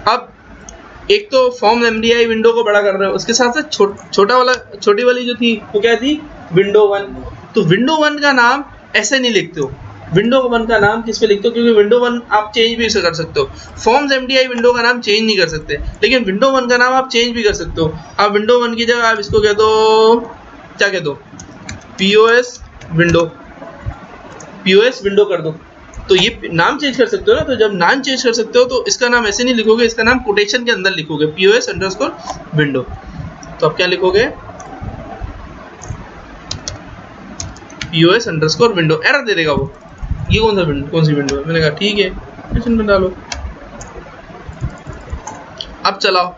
अब एक तो फॉर्म MDI विंडो को बड़ा कर रहे हो, उसके साथ साथ छोटी वाली जो थी वो क्या थी, विंडो 1। तो विंडो 1 का नाम ऐसे नहीं लिखते हो, विंडो 1 का नाम किस पे लिखते हो, क्योंकि विंडो 1 आप चेंज भी कर सकते हो। फॉर्म्स MDI विंडो का नाम चेंज नहीं कर सकते, लेकिन विंडो 1 का नाम आप चेंज भी कर सकते हो। आप विंडो 1 की जगह आप इसको कह दो, क्या कह दो, POS विंडो कर दो, तो ये नाम चेंज कर सकते हो ना। तो जब नाम चेंज कर सकते हो तो इसका नाम ऐसे नहीं लिखोगे, इसका नाम कोटेशन के अंदर लिखोगे, POS_विंडो। तो अब क्या लिखोगे, POS अंडरस्कोर विंडो, एरर दे देगा वो, ये कौन सा विंडो, कौन सी विंडो है। मैंने कहा ठीक है, इसमें डालो, अब चलाओ।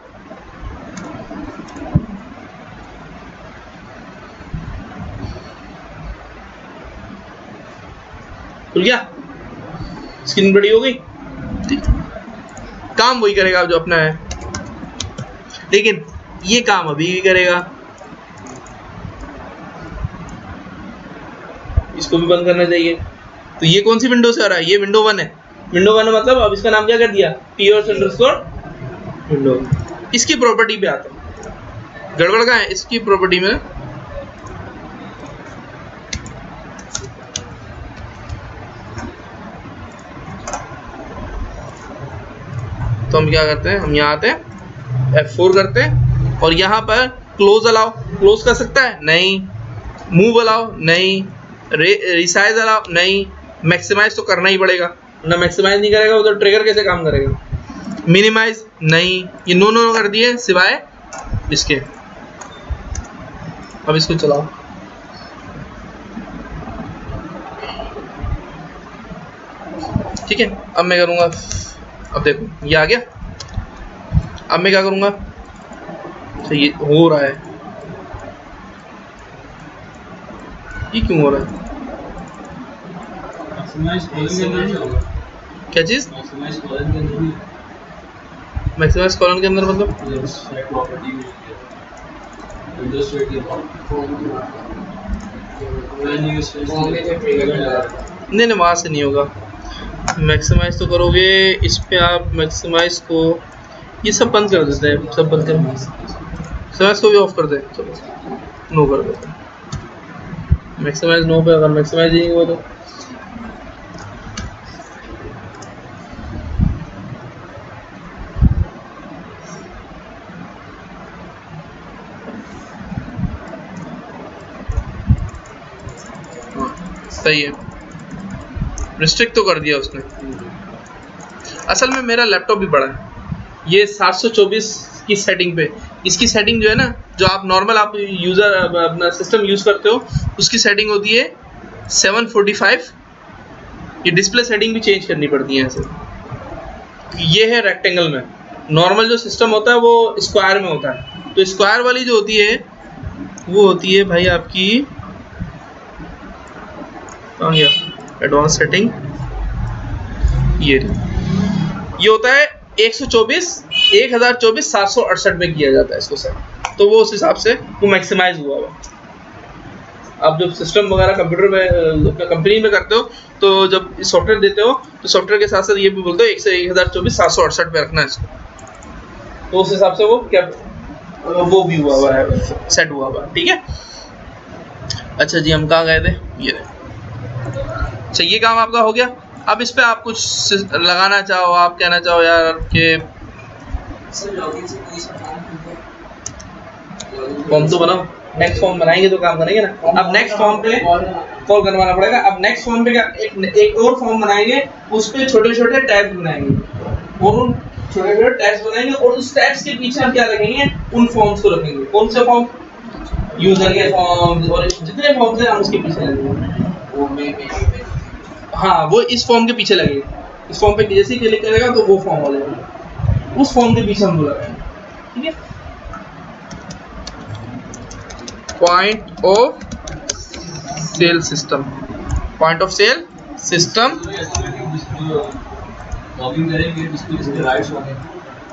खुल गया, स्क्रीन बड़ी हो गई, ठीक, काम वही करेगा जो अपना है, लेकिन ये काम अभी भी करेगा। इसको भी बंद करना चाहिए। तो ये कौन सी विंडो से आ रहा है, ये विंडो 1 है। विंडो 1 है मतलब अब इसका नाम क्या कर दिया, POS अंडरस्कोर विंडो। इसकी प्रॉपर्टी पे आता है, गड़बड़ कहाँ है इसकी प्रॉपर्टी में। तो हम क्या करते हैं, हम यहाँ आते हैं, F4 करते हैं और यहाँ पर क्लोज अलाउ, क्लोज कर सकता है नहीं, मूव अलाउ नहीं, रिसाइज अलाउ नहीं, मैक्सिमाइज तो करना ही पड़ेगा, ना मैक्सिमाइज नहीं करेगा वो तो ट्रिगर कैसे काम करेगा, मिनिमाइज नहीं, ये नो नो कर दिए सिवाय इसके। अब इसको चलाओ, ठीक है। अब मैं करूँगा, अब देखो ये आ गया, अब मैं क्या करूँगा, तो ये हो रहा है, ये क्यों हो रहा है, क्या चीज, मैक्सिमाइज कॉलन के अंदर मतलब नहीं वहां से नहीं होगा। मैक्सिमाइज तो करोगे इस पे आप, मैक्सिमाइज को ये सब बंद कर देते हैं, सब बंद कर, मैक्सिमाइज को भी ऑफ कर दे, चलो नो कर देते हैं, मैक्सिमाइज नो पे, अगर मैक्सिमाइज ही नहीं हुआ तो सही है, रिस्ट्रिक्ट तो कर दिया उसने। असल में मेरा लैपटॉप भी बड़ा है, ये 724 की सेटिंग पे, इसकी सेटिंग जो है ना, जो आप नॉर्मल आप यूज़र अपना सिस्टम यूज़ करते हो उसकी सेटिंग होती है 745। ये डिस्प्ले सेटिंग भी चेंज करनी पड़ती है ऐसे। ये है रेक्टेंगल में, नॉर्मल जो सिस्टम होता है वो स्क्वायर में होता है, तो स्क्वायर वाली जो होती है वो होती है भाई आपकी एडवांस सेटिंग, ये होता है 1024 768 में किया जाता है इसको सेट, तो वो उस हिसाब से वो मैक्सिमाइज हुआ हुआ। आप जब सिस्टम वगैरह कंप्यूटर में कंपनी में करते हो तो जब सॉफ्टवेयर देते हो तो सॉफ्टवेयर के साथ साथ ये भी बोलते हो 1024 768 पे रखना है इसको, तो उस हिसाब से वो क्या वो भी हुआ हुआ है, सेट हुआ हुआ, ठीक है। अच्छा जी, हम कहाँ गए थे, ये अच्छा ये काम आपका हो गया। अब इस पे आप कुछ लगाना चाहो, आप कहना चाहो यार कि फॉर्म तो बनाओ, नेक्स्ट फॉर्म बनाएंगे तो काम करेंगे ना। अब नेक्स्ट फॉर्म पे कॉल करवाना पड़ेगा। अब नेक्स्ट फॉर्म पे क्या एक और फॉर्म बनाएंगे, उस पे छोटे छोटे टैब्स बनाएंगे और उन छोटे छोटे टैब्स बनाएंगे और उस टैब्स के पीछे हम क्या रखेंगे, उन फॉर्म्स को रखेंगे। कौन से फॉर्म, यूजर के फॉर्म्स और जितने फॉर्म्स हैं हम उसके पीछे लगेंगे। हाँ, वो इस फॉर्म के पीछे लगेगा, इस फॉर्म पे जैसे ही क्लिक करेगा तो वो फॉर्म हो जाएगा, उस फॉर्म के पीछे हम वो लगाएंगे, ठीक है। Point of sale system, point of sale system,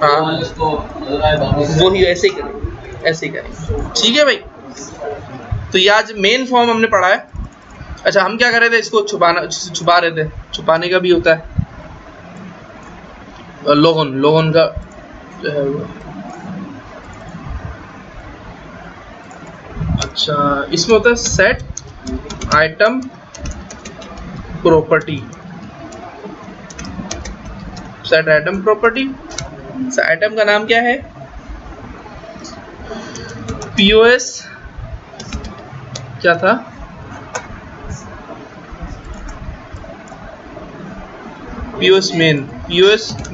हाँ वही ऐसे ही करेंगे, ऐसे ही करेंगे, ठीक है भाई। तो ये आज मेन फॉर्म हमने पढ़ा है। अच्छा, हम क्या कर रहे थे, इसको छुपा रहे थे, छुपाने का भी होता है लोगन का जो है वो। अच्छा, इसमें होता है set item property, set item property. Item का नाम क्या है, POS क्या था, POS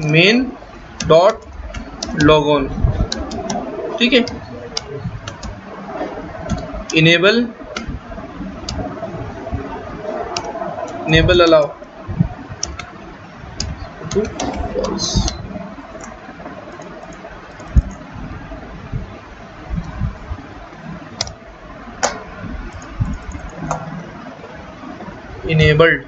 main डॉट लॉगऑन, ठीक है। Enable enable allow to false. Enabled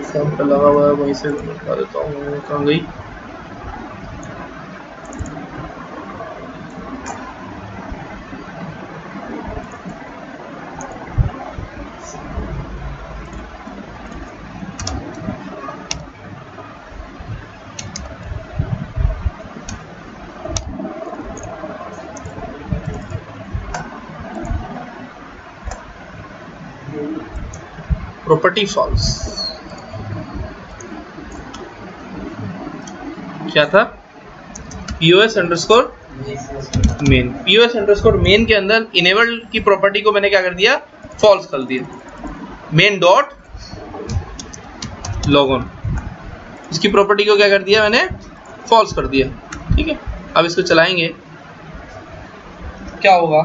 form पे लगा हुआ है, वहीं से बता देता हूँ कहाँ गई। प्रॉपर्टी फॉल्स क्या था? POS underscore main. POS underscore main के अंदर इनेबल की प्रॉपर्टी को मैंने क्या कर दिया? फॉल्स कर दिया। मेन डॉट लॉगऑन, इसकी प्रॉपर्टी को क्या कर दिया मैंने? फॉल्स कर दिया। ठीक है, अब इसको चलाएंगे, क्या होगा?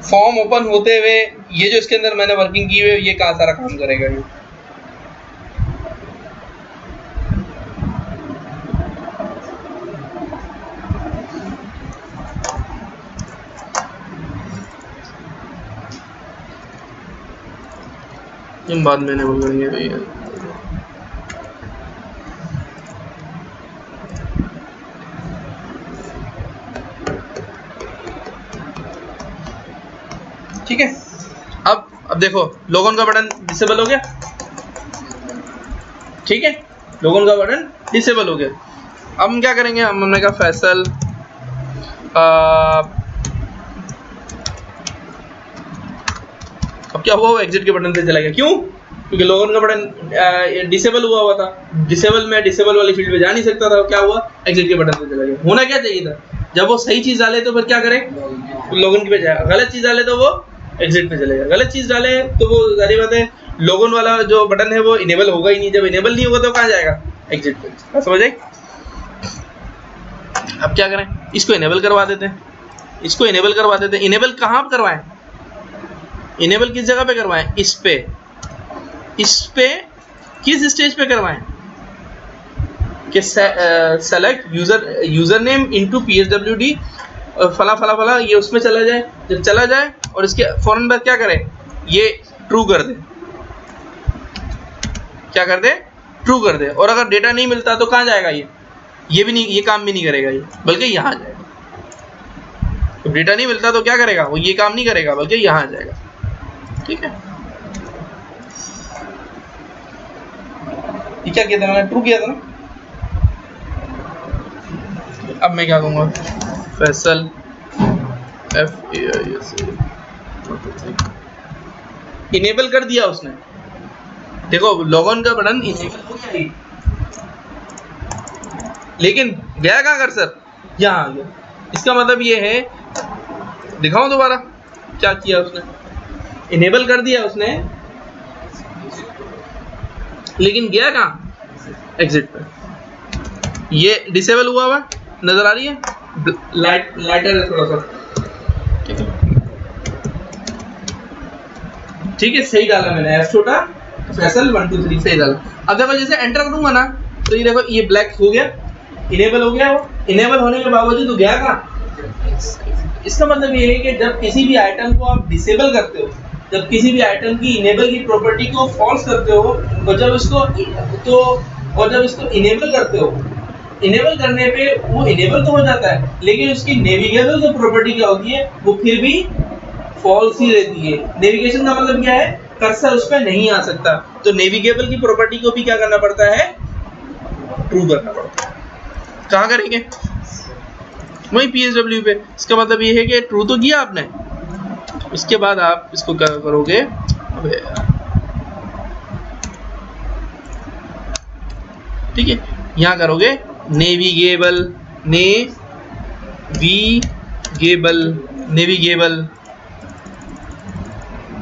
फॉर्म ओपन होते हुए ये जो इसके अंदर मैंने वर्किंग की हुई है, ये कहाँ सारा काम करेगा? ये बाद में इनेबल करेंगे भैया। ठीक है, अब देखो लॉगऑन का बटन डिसेबल हो गया। ठीक है, लॉगऑन का बटन डिसेबल हो गया। अब हम क्या करेंगे? हमने कहा फैसल अब क्या हुआ? वो एग्जिट के बटन पे चला गया। क्यों? क्योंकि लॉगऑन का बटन डिसेबल हुआ था। डिसेबल में डिसेबल वाली फील्ड पे जा नहीं सकता था। क्या हुआ? एग्जिट के बटन पे चला गया। होना क्या चाहिए था? जब वो सही चीज डाले तो फिर क्या करे? लॉगिन पे जाए। गलत चीज डाले तो वो एग्जिट पे चलेगा। गलत चीज डाले तो वो जारी बात है लॉगिन वाला जो बटन है वो इनेबल होगा ही नहीं। जब इनेबल नहीं होगा तो कहाँ जाएगा? एग्जिट पे। समझ आई? अब क्या करें? इसको इनेबल करवा देते हैं। इसको इनेबल करवा देते हैं। इनेबल कहाँ करवाएं? इनेबल किस जगह पे करवाएं? इस पे किस स्टेज पे करवाएं? कि select user name into PSWD फला फला फला, ये उसमें चला जाए। जब चला जाए और इसके फौरन बाद क्या करे? ये ट्रू कर दे। क्या कर दे? ट्रू कर दे। और अगर डेटा नहीं मिलता तो कहाँ जाएगा? ये भी नहीं, ये काम भी नहीं करेगा ये, बल्कि यहाँ जाएगा। तो डेटा नहीं मिलता तो क्या करेगा? वो ये काम नहीं करेगा बल्कि यहाँ जाएगा। ठीक है, ये क्या किया था मैंने? ट्रू किया था ना। अब मैं क्या कहूँगा? फैसल इनेबल कर दिया उसने। देखो लॉगऑन का बटन इनेबल हो गया, लेकिन गया कहाँ कर्सर? यहाँ आ गया। इसका मतलब ये है, दिखाऊं दोबारा क्या किया उसने? इनेबल कर दिया उसने, लेकिन गया कहाँ? एग्जिट पे। ये डिसेबल हुआ हुआ नजर आ रही है, लाइटर है थोड़ा सा। ठीक है, सही डाला मैंने। एफ छोटा फैसल 1 2 3 सही डाला। अब देखो जैसे एंटर करूंगा ना तो ये देखो ये ब्लैक हो गया, इनेबल हो गया। वो इनेबल होने के बावजूद तो गया कहाँ? इसका मतलब ये है कि जब किसी भी आइटम को आप डिसेबल करते हो, जब किसी भी आइटम की इनेबल की प्रॉपर्टी को फॉल्स करते हो, और जब इसको इनेबल करते हो, इनेबल करने पे वो इनेबल तो हो जाता है, लेकिन उसकी नेविगेबल जो प्रॉपर्टी क्या होती है वो फिर भी फॉल्स ही रहती है। नेविगेशन का मतलब क्या है? कर्सर उस पर नहीं आ सकता। तो नेविगेबल की प्रॉपर्टी को भी क्या करना पड़ता है? ट्रू करना पड़ता है। कहाँ करेंगे? वही PSW पे। इसका मतलब ये है कि ट्रू तो किया आपने, उसके बाद आप इसको क्या करोगे? अबे ठीक है, यहाँ करोगे नेविगेबल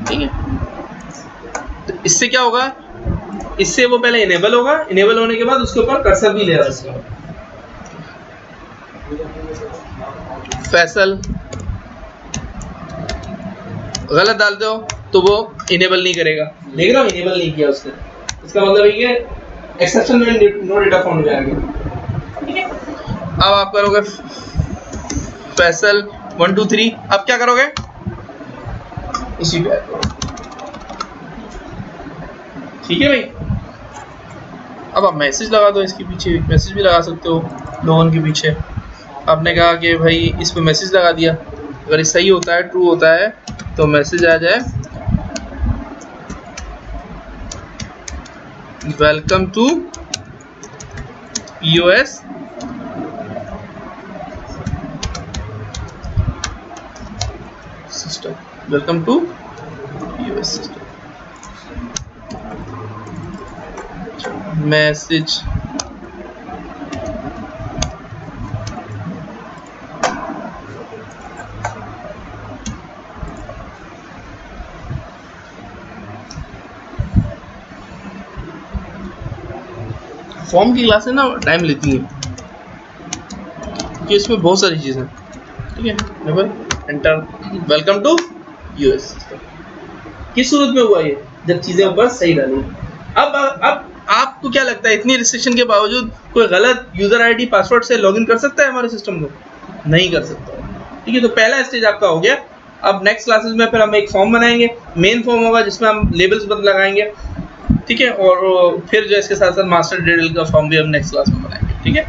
ठीक है। तो इससे क्या होगा? इससे वो पहले इनेबल होगा, इनेबल होने के बाद उसके ऊपर कर्सर भी ले आ सकते हो। फैसल गलत डालते हो तो वो इनेबल नहीं करेगा, देख रहे हो इनेबल नहीं किया उसने, इसका मतलब है कि एक्सेप्शन में नो डेटा फाउंड में आ गया। ठीक है, अब आप करोगे फैसल 1 2 3, अब क्या करोगे इसी पे, ठीक है भाई। अब आप मैसेज लगा दो इसके पीछे, मैसेज भी लगा सकते हो लोगों के पीछे। आपने कहा कि भाई इस पे मैसेज लगा दिया, अगर सही होता है ट्रू होता है तो मैसेज आ जाए welcome to US system, welcome to US system, message form की क्लासें ना टाइम लेती हैं क्योंकि इसमें बहुत सारी चीज़ें, ठीक है। Double enter, welcome to US system, किस सूरत में हुआ ये, जब चीज़ें ऊपर सही डाली। अब आपको क्या लगता है इतनी रिस्ट्रिक्शन के बावजूद कोई गलत यूजर आईडी पासवर्ड से लॉगिन कर सकता है हमारे सिस्टम को? नहीं कर सकता, ठीक है। तो पहला स्टेज आपका हो गया। अब नेक्स्ट क्लासेस में फिर हम एक फॉर्म बनाएंगे, मेन फॉर्म होगा जिसमें हम लेबल्स लगाएंगे, ठीक है, और फिर जो इसके साथ साथ मास्टर डिटेल का फॉर्म भी हम नेक्स्ट क्लास में बनाएंगे, ठीक है।